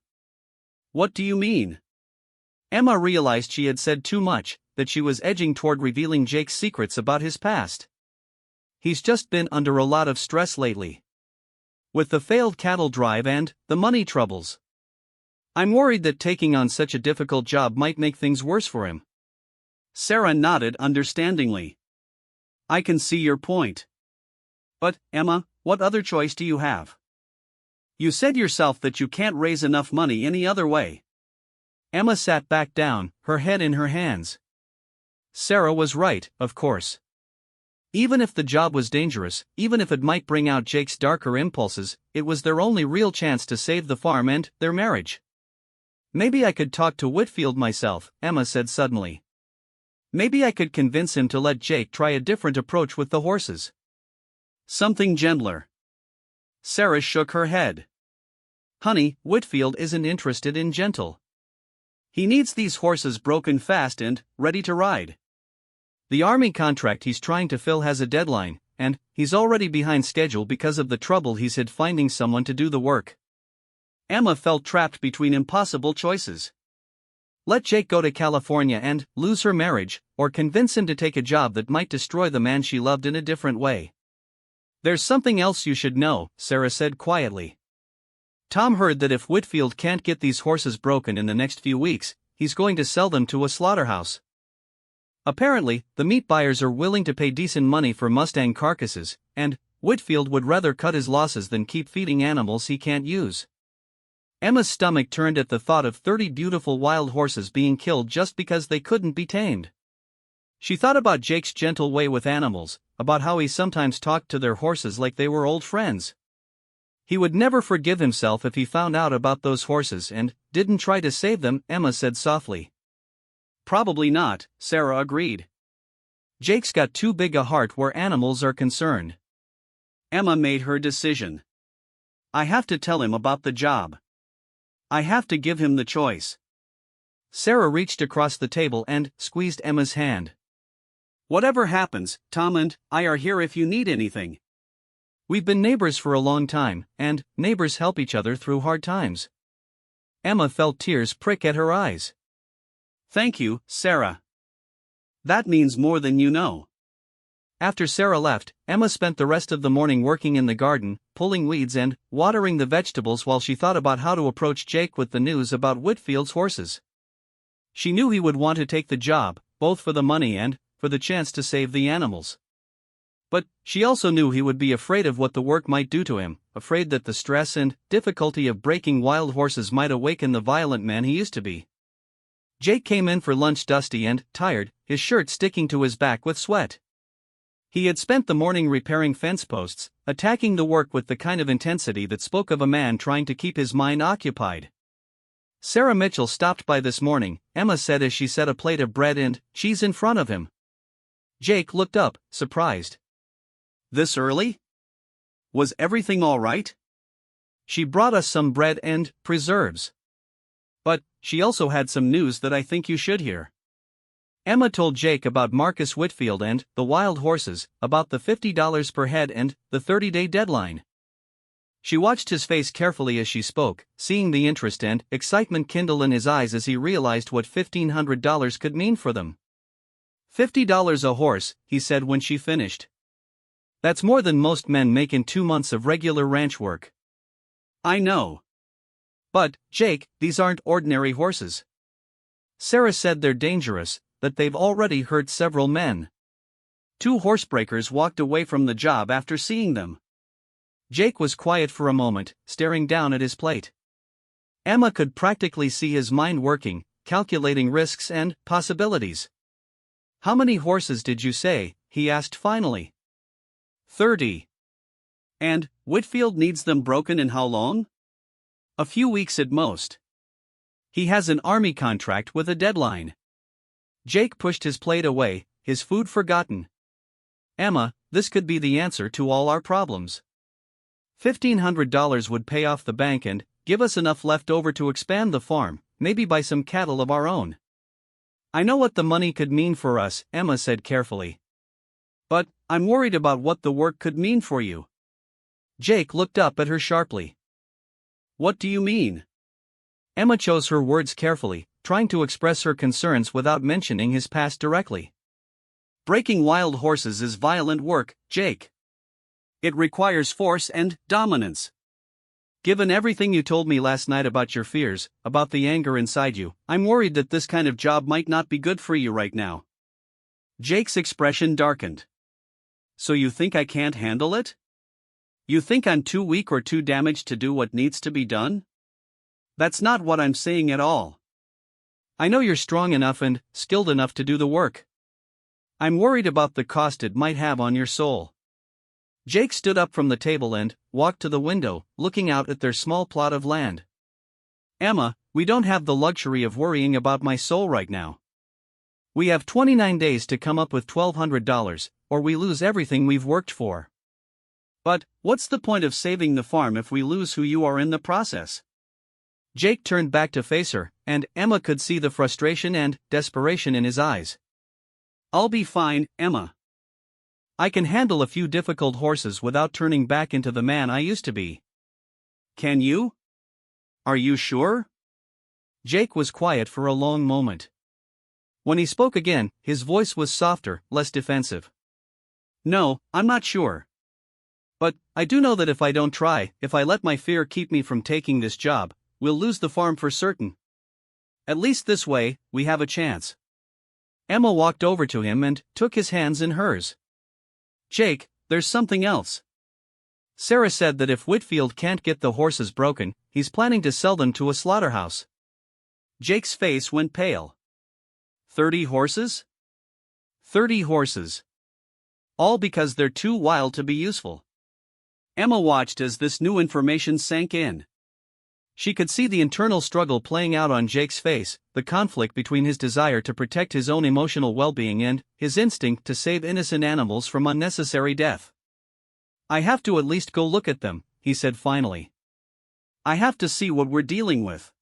What do you mean? Emma realized she had said too much, that she was edging toward revealing Jake's secrets about his past. He's just been under a lot of stress lately. With the failed cattle drive and the money troubles. I'm worried that taking on such a difficult job might make things worse for him. Sarah nodded understandingly. I can see your point. But, Emma, what other choice do you have? You said yourself that you can't raise enough money any other way. Emma sat back down, her head in her hands. Sarah was right, of course. Even if the job was dangerous, even if it might bring out Jake's darker impulses, it was their only real chance to save the farm and their marriage. Maybe I could talk to Whitfield myself, Emma said suddenly. Maybe I could convince him to let Jake try a different approach with the horses. Something gentler. Sarah shook her head. Honey, Whitfield isn't interested in gentle. He needs these horses broken fast and ready to ride. The army contract he's trying to fill has a deadline, and he's already behind schedule because of the trouble he's had finding someone to do the work. Emma felt trapped between impossible choices. Let Jake go to California and lose her marriage, or convince him to take a job that might destroy the man she loved in a different way. There's something else you should know, Sarah said quietly. Tom heard that if Whitfield can't get these horses broken in the next few weeks, he's going to sell them to a slaughterhouse. Apparently, the meat buyers are willing to pay decent money for Mustang carcasses, and Whitfield would rather cut his losses than keep feeding animals he can't use. Emma's stomach turned at the thought of 30 beautiful wild horses being killed just because they couldn't be tamed. She thought about Jake's gentle way with animals, about how he sometimes talked to their horses like they were old friends. He would never forgive himself if he found out about those horses and didn't try to save them, Emma said softly. Probably not, Sarah agreed. Jake's got too big a heart where animals are concerned. Emma made her decision. I have to tell him about the job. I have to give him the choice. Sarah reached across the table and squeezed Emma's hand. Whatever happens, Tom and I are here if you need anything. We've been neighbors for a long time, and neighbors help each other through hard times. Emma felt tears prick at her eyes. Thank you, Sarah. That means more than you know. After Sarah left, Emma spent the rest of the morning working in the garden, pulling weeds and watering the vegetables while she thought about how to approach Jake with the news about Whitfield's horses. She knew he would want to take the job, both for the money and for the chance to save the animals. But she also knew he would be afraid of what the work might do to him, afraid that the stress and difficulty of breaking wild horses might awaken the violent man he used to be. Jake came in for lunch dusty and tired, his shirt sticking to his back with sweat. He had spent the morning repairing fence posts, attacking the work with the kind of intensity that spoke of a man trying to keep his mind occupied. Sarah Mitchell stopped by this morning, Emma said as she set a plate of bread and cheese in front of him. Jake looked up, surprised. This early? Was everything all right? She brought us some bread and preserves. But she also had some news that I think you should hear. Emma told Jake about Marcus Whitfield and the wild horses, about the $50 per head and the 30-day deadline. She watched his face carefully as she spoke, seeing the interest and excitement kindle in his eyes as he realized what $1,500 could mean for them. $50 a horse, he said when she finished. That's more than most men make in 2 months of regular ranch work. I know. But, Jake, these aren't ordinary horses. Sarah said they're dangerous, that they've already hurt several men. 2 horsebreakers walked away from the job after seeing them. Jake was quiet for a moment, staring down at his plate. Emma could practically see his mind working, calculating risks and possibilities. How many horses did you say? He asked finally. 30. And Whitfield needs them broken in how long? A few weeks at most. He has an army contract with a deadline. Jake pushed his plate away, his food forgotten. Emma, this could be the answer to all our problems. $1,500 would pay off the bank and give us enough left over to expand the farm, maybe buy some cattle of our own. I know what the money could mean for us, Emma said carefully. But I'm worried about what the work could mean for you. Jake looked up at her sharply. What do you mean? Emma chose her words carefully, trying to express her concerns without mentioning his past directly. Breaking wild horses is violent work, Jake. It requires force and dominance. Given everything you told me last night about your fears, about the anger inside you, I'm worried that this kind of job might not be good for you right now. Jake's expression darkened. So you think I can't handle it? You think I'm too weak or too damaged to do what needs to be done? That's not what I'm saying at all. I know you're strong enough and skilled enough to do the work. I'm worried about the cost it might have on your soul. Jake stood up from the table and walked to the window, looking out at their small plot of land. Emma, we don't have the luxury of worrying about my soul right now. We have 29 days to come up with $1,200, or we lose everything we've worked for. But what's the point of saving the farm if we lose who you are in the process? Jake turned back to face her, and Emma could see the frustration and desperation in his eyes. I'll be fine, Emma. I can handle a few difficult horses without turning back into the man I used to be. Can you? Are you sure? Jake was quiet for a long moment. When he spoke again, his voice was softer, less defensive. No, I'm not sure. But I do know that if I don't try, if I let my fear keep me from taking this job, we'll lose the farm for certain. At least this way, we have a chance. Emma walked over to him and took his hands in hers. Jake, there's something else. Sarah said that if Whitfield can't get the horses broken, he's planning to sell them to a slaughterhouse. Jake's face went pale. 30 horses? 30 horses. All because they're too wild to be useful. Emma watched as this new information sank in. She could see the internal struggle playing out on Jake's face, the conflict between his desire to protect his own emotional well-being and his instinct to save innocent animals from unnecessary death. I have to at least go look at them, he said finally. I have to see what we're dealing with.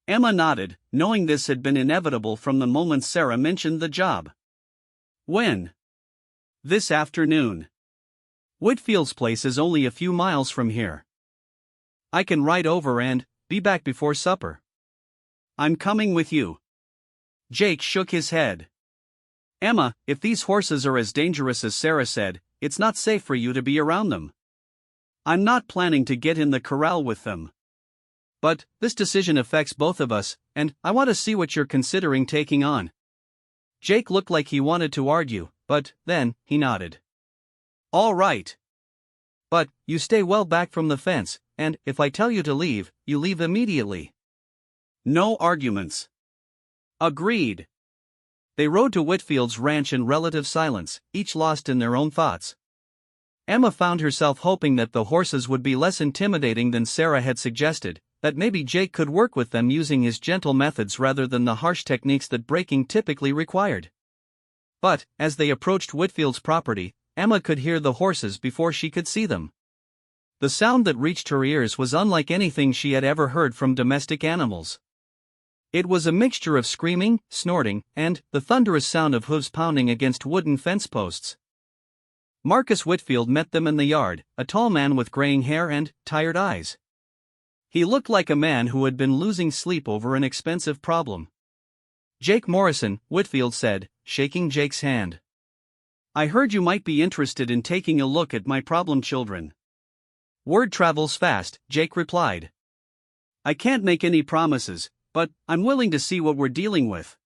Emma nodded, knowing this had been inevitable from the moment Sarah mentioned the job. When? This afternoon. Whitfield's place is only a few miles from here. I can ride over and be back before supper. I'm coming with you. Jake shook his head. Emma, if these horses are as dangerous as Sarah said, it's not safe for you to be around them. I'm not planning to get in the corral with them. But this decision affects both of us, and I want to see what you're considering taking on. Jake looked like he wanted to argue, but then he nodded. All right. But you stay well back from the fence, and if I tell you to leave, you leave immediately. No arguments. Agreed. They rode to Whitfield's ranch in relative silence, each lost in their own thoughts. Emma found herself hoping that the horses would be less intimidating than Sarah had suggested, that maybe Jake could work with them using his gentle methods rather than the harsh techniques that breaking typically required. But, as they approached Whitfield's property, Emma could hear the horses before she could see them. The sound that reached her ears was unlike anything she had ever heard from domestic animals. It was a mixture of screaming, snorting, and the thunderous sound of hooves pounding against wooden fence posts. Marcus Whitfield met them in the yard, a tall man with graying hair and tired eyes. He looked like a man who had been losing sleep over an expensive problem. Jake Morrison, Whitfield said, shaking Jake's hand. I heard you might be interested in taking a look at my problem children. Word travels fast, Jake replied. I can't make any promises, but I'm willing to see what we're dealing with.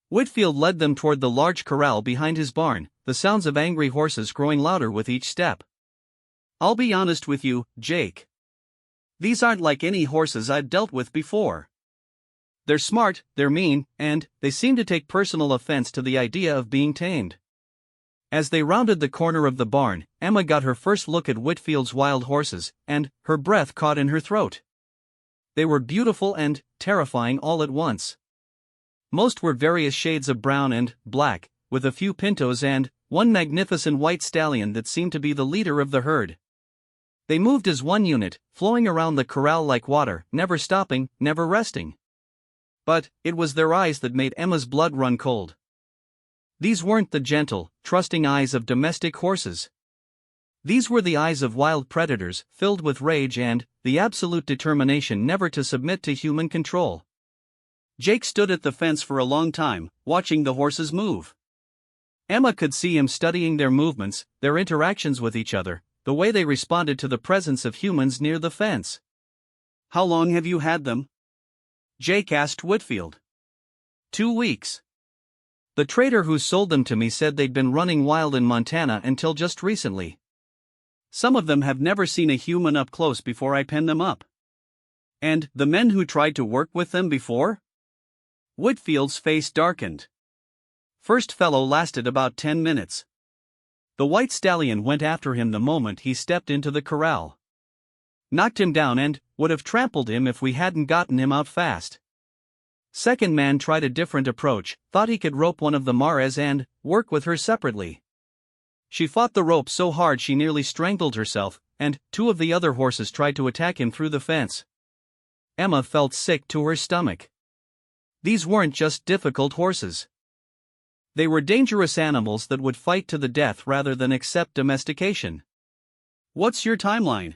Whitfield led them toward the large corral behind his barn, the sounds of angry horses growing louder with each step. I'll be honest with you, Jake. These aren't like any horses I've dealt with before. They're smart, they're mean, and they seem to take personal offense to the idea of being tamed. As they rounded the corner of the barn, Emma got her first look at Whitfield's wild horses, and her breath caught in her throat. They were beautiful and terrifying all at once. Most were various shades of brown and black, with a few pintos and one magnificent white stallion that seemed to be the leader of the herd. They moved as one unit, flowing around the corral like water, never stopping, never resting. But it was their eyes that made Emma's blood run cold. These weren't the gentle, trusting eyes of domestic horses. These were the eyes of wild predators, filled with rage and the absolute determination never to submit to human control. Jake stood at the fence for a long time, watching the horses move. Emma could see him studying their movements, their interactions with each other, the way they responded to the presence of humans near the fence. How long have you had them? Jake asked Whitfield. 2 weeks. The trader who sold them to me said they'd been running wild in Montana until just recently. Some of them have never seen a human up close before I pen them up. And the men who tried to work with them before? Whitfield's face darkened. First fellow lasted about 10 minutes. The white stallion went after him the moment he stepped into the corral. Knocked him down and would have trampled him if we hadn't gotten him out fast. Second man tried a different approach, thought he could rope one of the mares and work with her separately. She fought the rope so hard she nearly strangled herself, and 2 of the other horses tried to attack him through the fence. Emma felt sick to her stomach. These weren't just difficult horses. They were dangerous animals that would fight to the death rather than accept domestication. What's your timeline?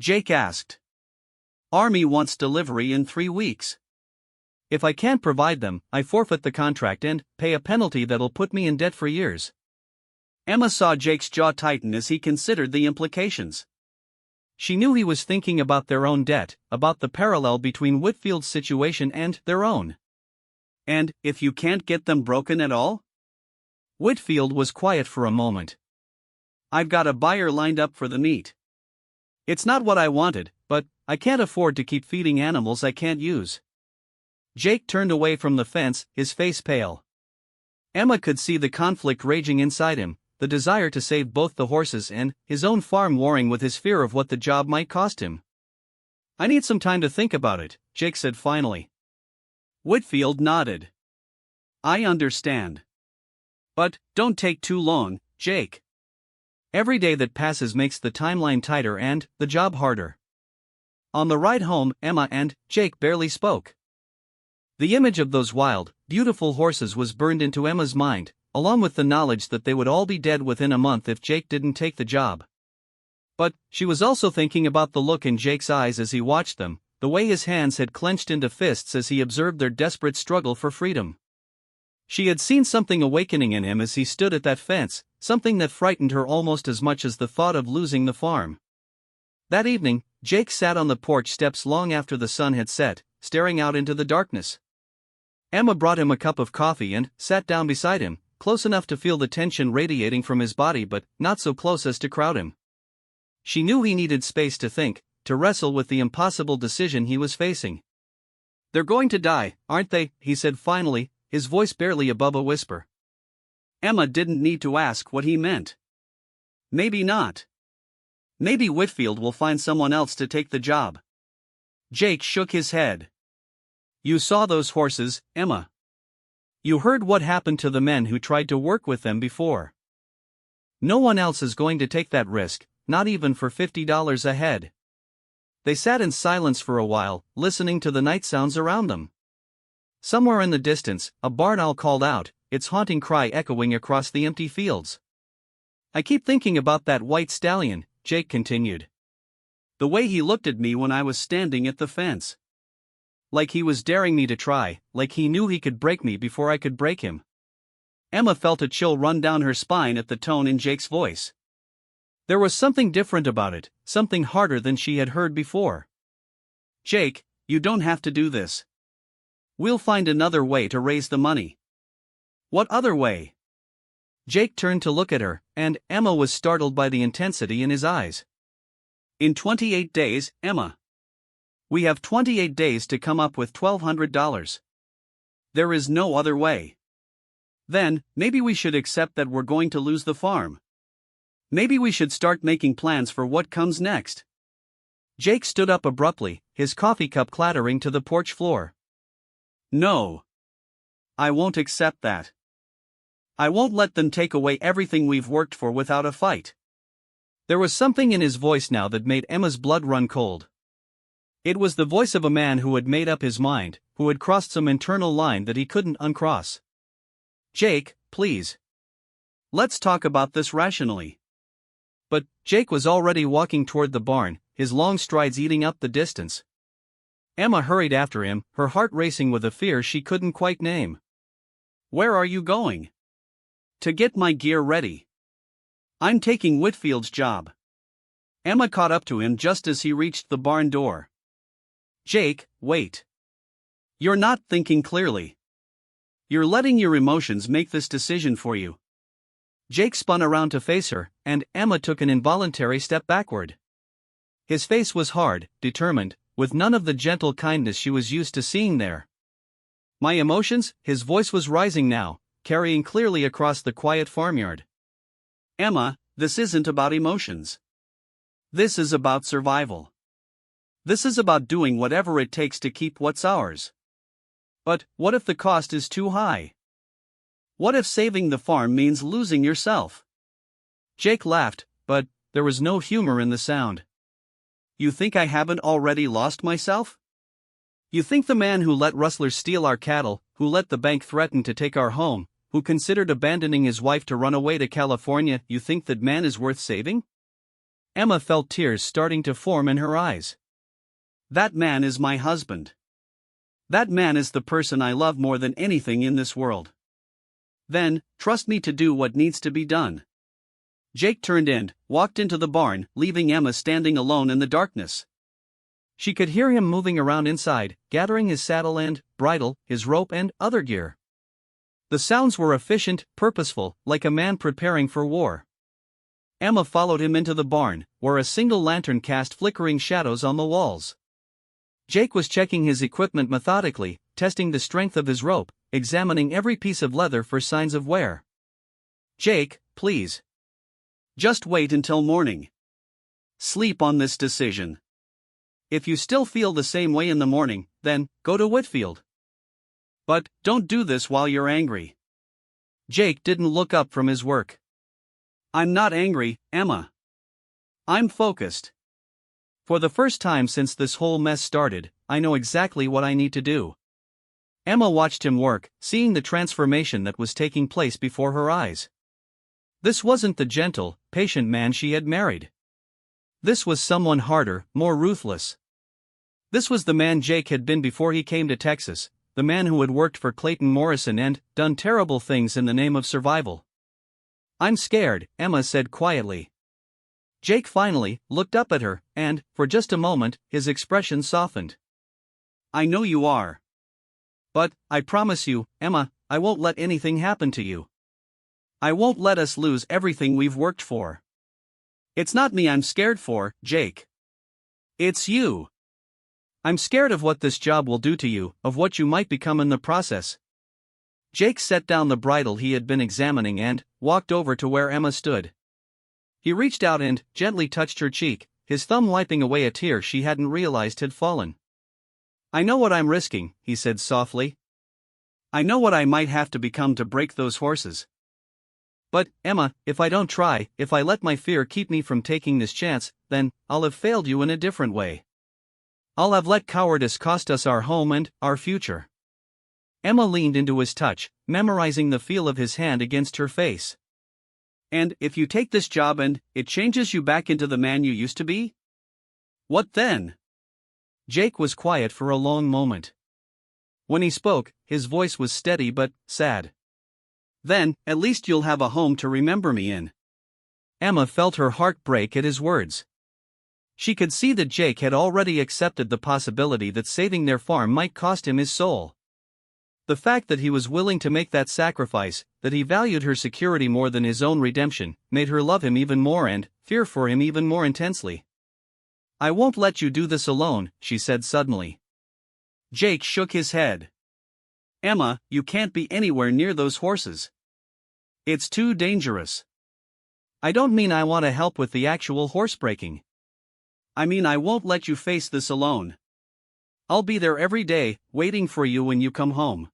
Jake asked. Army wants delivery in 3 weeks. If I can't provide them, I forfeit the contract and pay a penalty that'll put me in debt for years. Emma saw Jake's jaw tighten as he considered the implications. She knew he was thinking about their own debt, about the parallel between Whitfield's situation and their own. And if you can't get them broken at all? Whitfield was quiet for a moment. I've got a buyer lined up for the meat. It's not what I wanted, but I can't afford to keep feeding animals I can't use. Jake turned away from the fence, his face pale. Emma could see the conflict raging inside him, the desire to save both the horses and his own farm warring with his fear of what the job might cost him. I need some time to think about it, Jake said finally. Whitfield nodded. I understand. But don't take too long, Jake. Every day that passes makes the timeline tighter and the job harder. On the ride home, Emma and Jake barely spoke. The image of those wild, beautiful horses was burned into Emma's mind, along with the knowledge that they would all be dead within a month if Jake didn't take the job. But she was also thinking about the look in Jake's eyes as he watched them, the way his hands had clenched into fists as he observed their desperate struggle for freedom. She had seen something awakening in him as he stood at that fence, something that frightened her almost as much as the thought of losing the farm. That evening, Jake sat on the porch steps long after the sun had set, staring out into the darkness. Emma brought him a cup of coffee and sat down beside him, close enough to feel the tension radiating from his body but not so close as to crowd him. She knew he needed space to think, to wrestle with the impossible decision he was facing. "They're going to die, aren't they?" he said finally, his voice barely above a whisper. Emma didn't need to ask what he meant. Maybe not. Maybe Whitfield will find someone else to take the job. Jake shook his head. "You saw those horses, Emma. You heard what happened to the men who tried to work with them before. No one else is going to take that risk, not even for $50 a head." They sat in silence for a while, listening to the night sounds around them. Somewhere in the distance, a barn owl called out, its haunting cry echoing across the empty fields. "I keep thinking about that white stallion," Jake continued. "The way he looked at me when I was standing at the fence. Like he was daring me to try, like he knew he could break me before I could break him." Emma felt a chill run down her spine at the tone in Jake's voice. There was something different about it, something harder than she had heard before. "Jake, you don't have to do this. We'll find another way to raise the money." "What other way?" Jake turned to look at her, and Emma was startled by the intensity in his eyes. "In 28 days, Emma. We have 28 days to come up with $1,200. There is no other way. Then, maybe we should accept that we're going to lose the farm. Maybe we should start making plans for what comes next." Jake stood up abruptly, his coffee cup clattering to the porch floor. "No. I won't accept that. I won't let them take away everything we've worked for without a fight." There was something in his voice now that made Emma's blood run cold. It was the voice of a man who had made up his mind, who had crossed some internal line that he couldn't uncross. "Jake, please. Let's talk about this rationally." But Jake was already walking toward the barn, his long strides eating up the distance. Emma hurried after him, her heart racing with a fear she couldn't quite name. "Where are you going?" "To get my gear ready. I'm taking Whitfield's job." Emma caught up to him just as he reached the barn door. "Jake, wait. You're not thinking clearly. You're letting your emotions make this decision for you." Jake spun around to face her, and Emma took an involuntary step backward. His face was hard, determined, with none of the gentle kindness she was used to seeing there. "My emotions?" His voice was rising now, carrying clearly across the quiet farmyard. "Emma, this isn't about emotions. This is about survival. This is about doing whatever it takes to keep what's ours. But what if the cost is too high? What if saving the farm means losing yourself?" Jake laughed, but there was no humor in the sound. "You think I haven't already lost myself? You think the man who let rustlers steal our cattle, who let the bank threaten to take our home, who considered abandoning his wife to run away to California, you think that man is worth saving?" Emma felt tears starting to form in her eyes. "That man is my husband. That man is the person I love more than anything in this world. Then, trust me to do what needs to be done." Jake turned and walked into the barn, leaving Emma standing alone in the darkness. She could hear him moving around inside, gathering his saddle and bridle, his rope and other gear. The sounds were efficient, purposeful, like a man preparing for war. Emma followed him into the barn, where a single lantern cast flickering shadows on the walls. Jake was checking his equipment methodically, testing the strength of his rope, examining every piece of leather for signs of wear. "Jake, please. Just wait until morning. Sleep on this decision. If you still feel the same way in the morning, then go to Whitfield. But don't do this while you're angry." Jake didn't look up from his work. "I'm not angry, Emma. I'm focused. For the first time since this whole mess started, I know exactly what I need to do." Emma watched him work, seeing the transformation that was taking place before her eyes. This wasn't the gentle, patient man she had married. This was someone harder, more ruthless. This was the man Jake had been before he came to Texas, the man who had worked for Clayton Morrison and done terrible things in the name of survival. "I'm scared," Emma said quietly. Jake finally looked up at her, and, for just a moment, his expression softened. "I know you are. But, I promise you, Emma, I won't let anything happen to you. I won't let us lose everything we've worked for. It's not me I'm scared for, Jake. It's you. I'm scared of what this job will do to you, of what you might become in the process." Jake set down the bridle he had been examining and walked over to where Emma stood. He reached out and gently touched her cheek, his thumb wiping away a tear she hadn't realized had fallen. "I know what I'm risking," he said softly. "I know what I might have to become to break those horses. But, Emma, if I don't try, if I let my fear keep me from taking this chance, then I'll have failed you in a different way. I'll have let cowardice cost us our home and our future." Emma leaned into his touch, memorizing the feel of his hand against her face. "And if you take this job and it changes you back into the man you used to be? What then?" Jake was quiet for a long moment. When he spoke, his voice was steady but sad. "Then, at least you'll have a home to remember me in." Emma felt her heart break at his words. She could see that Jake had already accepted the possibility that saving their farm might cost him his soul. The fact that he was willing to make that sacrifice, that he valued her security more than his own redemption, made her love him even more and fear for him even more intensely. "I won't let you do this alone," she said suddenly. Jake shook his head. "Emma, you can't be anywhere near those horses. It's too dangerous. I don't mean I want to help with the actual horsebreaking. I mean I won't let you face this alone. I'll be there every day, waiting for you when you come home.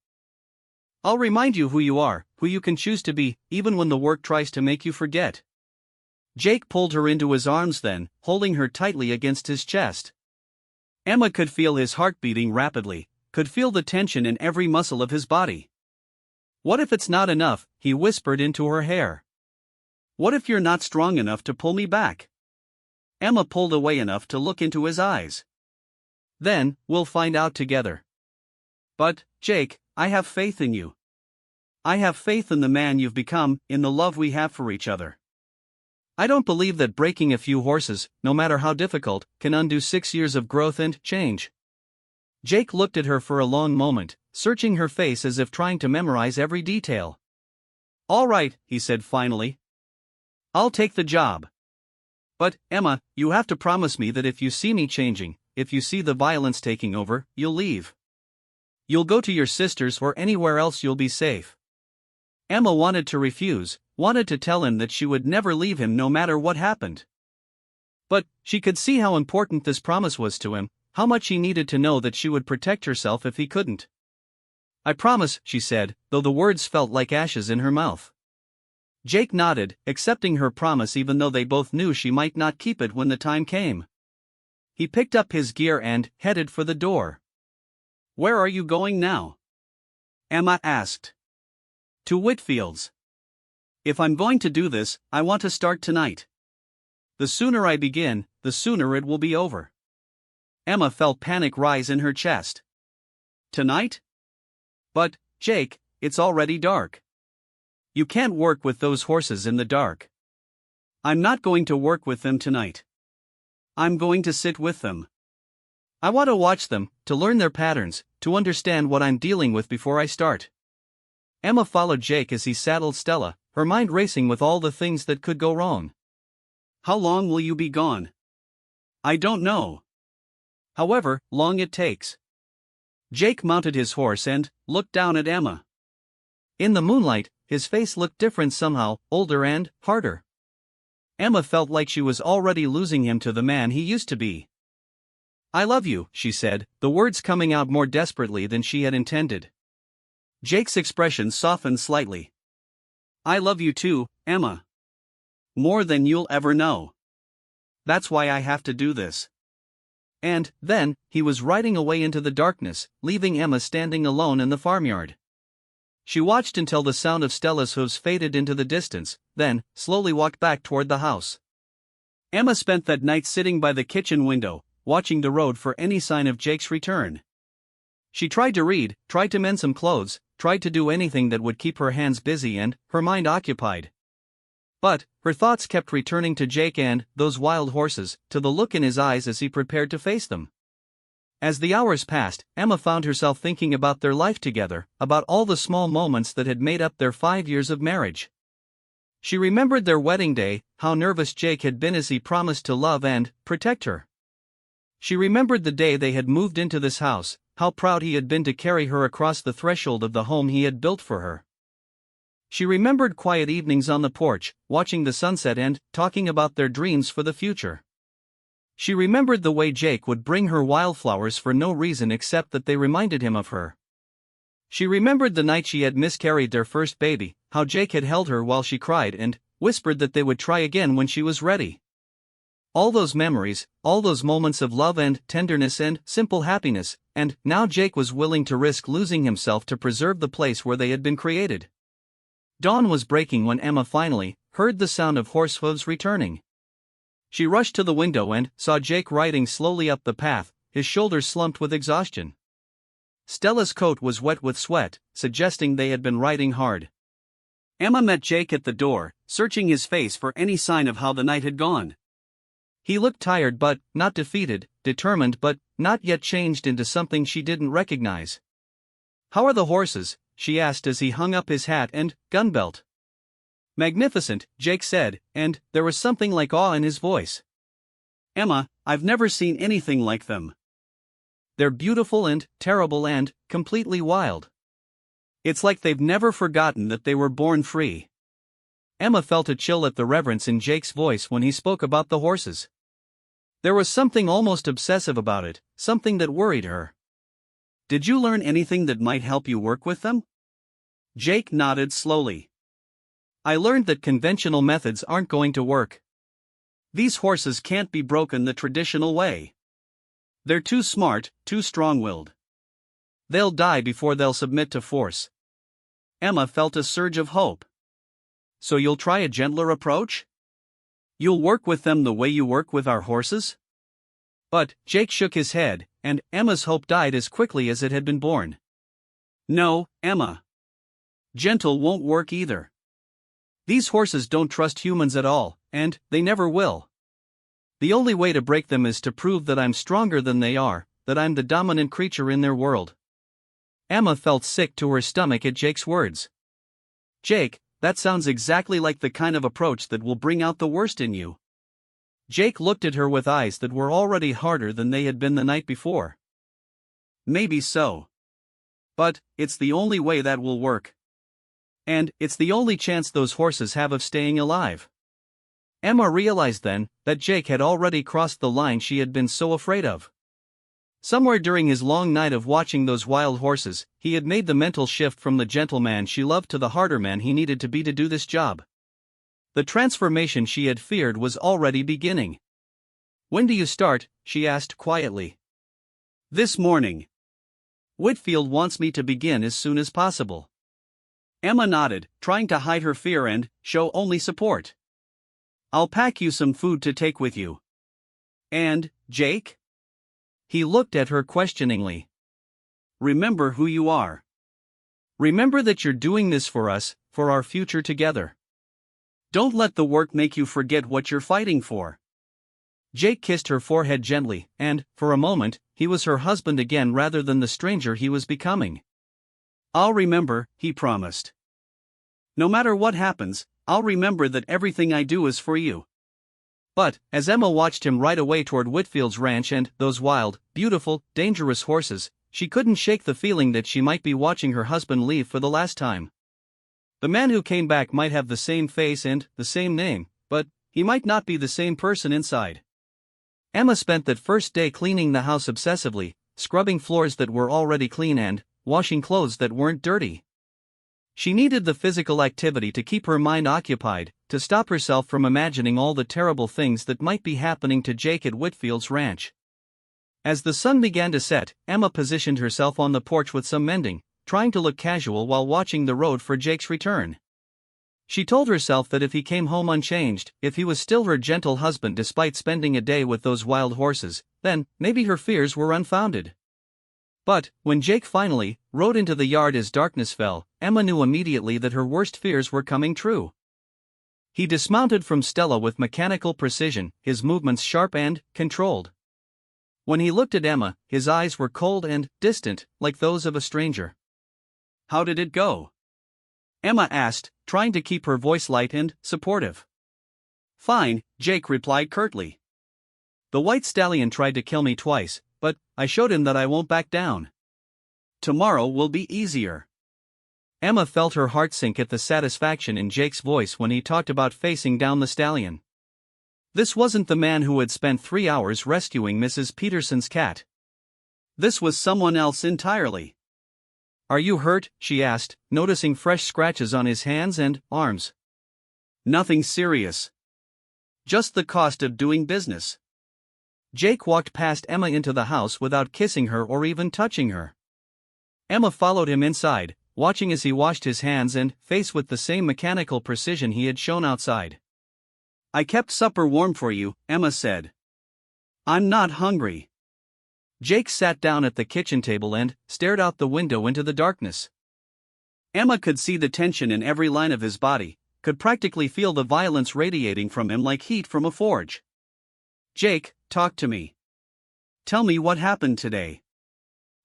I'll remind you who you are, who you can choose to be, even when the work tries to make you forget." Jake pulled her into his arms then, holding her tightly against his chest. Emma could feel his heart beating rapidly, could feel the tension in every muscle of his body. "What if it's not enough?" he whispered into her hair. "What if you're not strong enough to pull me back?" Emma pulled away enough to look into his eyes. "Then, we'll find out together. But, Jake, I have faith in you. I have faith in the man you've become, in the love we have for each other. I don't believe that breaking a few horses, no matter how difficult, can undo 6 years of growth and change." Jake looked at her for a long moment, searching her face as if trying to memorize every detail. "All right," he said finally. "I'll take the job. But, Emma, you have to promise me that if you see me changing, if you see the violence taking over, you'll leave. You'll go to your sister's or anywhere else you'll be safe." Emma wanted to refuse, wanted to tell him that she would never leave him no matter what happened. But, she could see how important this promise was to him, how much he needed to know that she would protect herself if he couldn't. "I promise," she said, though the words felt like ashes in her mouth. Jake nodded, accepting her promise even though they both knew she might not keep it when the time came. He picked up his gear and headed for the door. "Where are you going now?" Emma asked. "To Whitfield's. If I'm going to do this, I want to start tonight. The sooner I begin, the sooner it will be over." Emma felt panic rise in her chest. "Tonight? But, Jake, it's already dark. You can't work with those horses in the dark." "I'm not going to work with them tonight. I'm going to sit with them. I want to watch them, to learn their patterns, to understand what I'm dealing with before I start." Emma followed Jake as he saddled Stella, her mind racing with all the things that could go wrong. "How long will you be gone?" "I don't know. However long it takes." Jake mounted his horse and looked down at Emma. In the moonlight, his face looked different somehow, older and harder. Emma felt like she was already losing him to the man he used to be. "I love you," she said, the words coming out more desperately than she had intended. Jake's expression softened slightly. "I love you too, Emma. More than you'll ever know. That's why I have to do this. And, then, he was riding away into the darkness, leaving Emma standing alone in the farmyard. She watched until the sound of Stella's hooves faded into the distance, then, slowly walked back toward the house. Emma spent that night sitting by the kitchen window, watching the road for any sign of Jake's return. She tried to read, tried to mend some clothes, tried to do anything that would keep her hands busy and her mind occupied. But her thoughts kept returning to Jake and those wild horses, to the look in his eyes as he prepared to face them. As the hours passed, Emma found herself thinking about their life together, about all the small moments that had made up their 5 years of marriage. She remembered their wedding day, how nervous Jake had been as he promised to love and protect her. She remembered the day they had moved into this house, how proud he had been to carry her across the threshold of the home he had built for her. She remembered quiet evenings on the porch, watching the sunset and talking about their dreams for the future. She remembered the way Jake would bring her wildflowers for no reason except that they reminded him of her. She remembered the night she had miscarried their first baby, how Jake had held her while she cried and whispered that they would try again when she was ready. All those memories, all those moments of love and tenderness and simple happiness, and now Jake was willing to risk losing himself to preserve the place where they had been created. Dawn was breaking when Emma finally heard the sound of horse hooves returning. She rushed to the window and saw Jake riding slowly up the path, his shoulders slumped with exhaustion. Stella's coat was wet with sweat, suggesting they had been riding hard. Emma met Jake at the door, searching his face for any sign of how the night had gone. He looked tired but not defeated, determined but not yet changed into something she didn't recognize. "How are the horses?" she asked as he hung up his hat and gun belt. "Magnificent," Jake said, and there was something like awe in his voice. "Emma, I've never seen anything like them. They're beautiful and terrible and completely wild. It's like they've never forgotten that they were born free." Emma felt a chill at the reverence in Jake's voice when he spoke about the horses. There was something almost obsessive about it, something that worried her. "Did you learn anything that might help you work with them?" Jake nodded slowly. "I learned that conventional methods aren't going to work. These horses can't be broken the traditional way. They're too smart, too strong-willed. They'll die before they'll submit to force." Emma felt a surge of hope. "So you'll try a gentler approach? You'll work with them the way you work with our horses?" But Jake shook his head, and Emma's hope died as quickly as it had been born. "No, Emma. Gentle won't work either. These horses don't trust humans at all, and they never will. The only way to break them is to prove that I'm stronger than they are, that I'm the dominant creature in their world." Emma felt sick to her stomach at Jake's words. "Jake, that sounds exactly like the kind of approach that will bring out the worst in you." Jake looked at her with eyes that were already harder than they had been the night before. "Maybe so. But it's the only way that will work. And it's the only chance those horses have of staying alive." Emma realized then that Jake had already crossed the line she had been so afraid of. Somewhere during his long night of watching those wild horses, he had made the mental shift from the gentleman she loved to the harder man he needed to be to do this job. The transformation she had feared was already beginning. "When do you start?" she asked quietly. "This morning. Whitfield wants me to begin as soon as possible." Emma nodded, trying to hide her fear and show only support. "I'll pack you some food to take with you." "And, Jake?" He looked at her questioningly. "Remember who you are. Remember that you're doing this for us, for our future together. Don't let the work make you forget what you're fighting for." Jake kissed her forehead gently, and, for a moment, he was her husband again rather than the stranger he was becoming. "I'll remember," he promised. "No matter what happens, I'll remember that everything I do is for you." But, as Emma watched him ride away toward Whitfield's ranch and those wild, beautiful, dangerous horses, she couldn't shake the feeling that she might be watching her husband leave for the last time. The man who came back might have the same face and the same name, but he might not be the same person inside. Emma spent that first day cleaning the house obsessively, scrubbing floors that were already clean and washing clothes that weren't dirty. She needed the physical activity to keep her mind occupied, to stop herself from imagining all the terrible things that might be happening to Jake at Whitfield's ranch. As the sun began to set, Emma positioned herself on the porch with some mending, trying to look casual while watching the road for Jake's return. She told herself that if he came home unchanged, if he was still her gentle husband despite spending a day with those wild horses, then maybe her fears were unfounded. But when Jake finally rode into the yard as darkness fell, Emma knew immediately that her worst fears were coming true. He dismounted from Stella with mechanical precision, his movements sharp and controlled. When he looked at Emma, his eyes were cold and distant, like those of a stranger. "How did it go?" Emma asked, trying to keep her voice light and supportive. "Fine," Jake replied curtly. "The white stallion tried to kill me twice, but I showed him that I won't back down. Tomorrow will be easier." Emma felt her heart sink at the satisfaction in Jake's voice when he talked about facing down the stallion. This wasn't the man who had spent 3 hours rescuing Mrs. Peterson's cat. This was someone else entirely. "Are you hurt?" she asked, noticing fresh scratches on his hands and arms. "Nothing serious. Just the cost of doing business." Jake walked past Emma into the house without kissing her or even touching her. Emma followed him inside, watching as he washed his hands and face with the same mechanical precision he had shown outside. "I kept supper warm for you," Emma said. "I'm not hungry." Jake sat down at the kitchen table and stared out the window into the darkness. Emma could see the tension in every line of his body, could practically feel the violence radiating from him like heat from a forge. "Jake, talk to me. Tell me what happened today."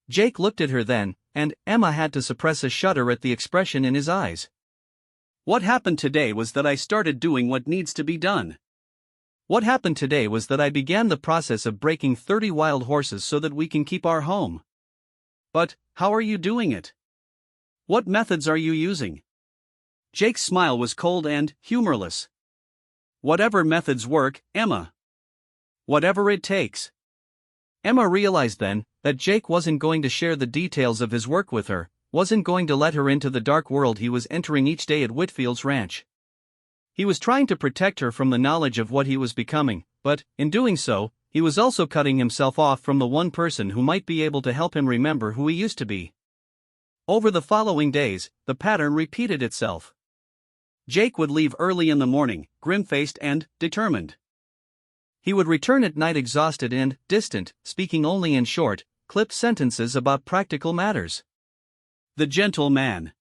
Jake looked at her then, and Emma had to suppress a shudder at the expression in his eyes. "What happened today was that I started doing what needs to be done." "What happened today was that I began the process of breaking 30 wild horses so that we can keep our home." "But how are you doing it? What methods are you using?" Jake's smile was cold and humorless. "Whatever methods work, Emma. Whatever it takes." Emma realized then that Jake wasn't going to share the details of his work with her, wasn't going to let her into the dark world he was entering each day at Whitfield's ranch. He was trying to protect her from the knowledge of what he was becoming, but, in doing so, he was also cutting himself off from the one person who might be able to help him remember who he used to be. Over the following days, the pattern repeated itself. Jake would leave early in the morning, grim-faced and determined. He would return at night exhausted and distant, speaking only in short, clipped sentences about practical matters. The gentle man.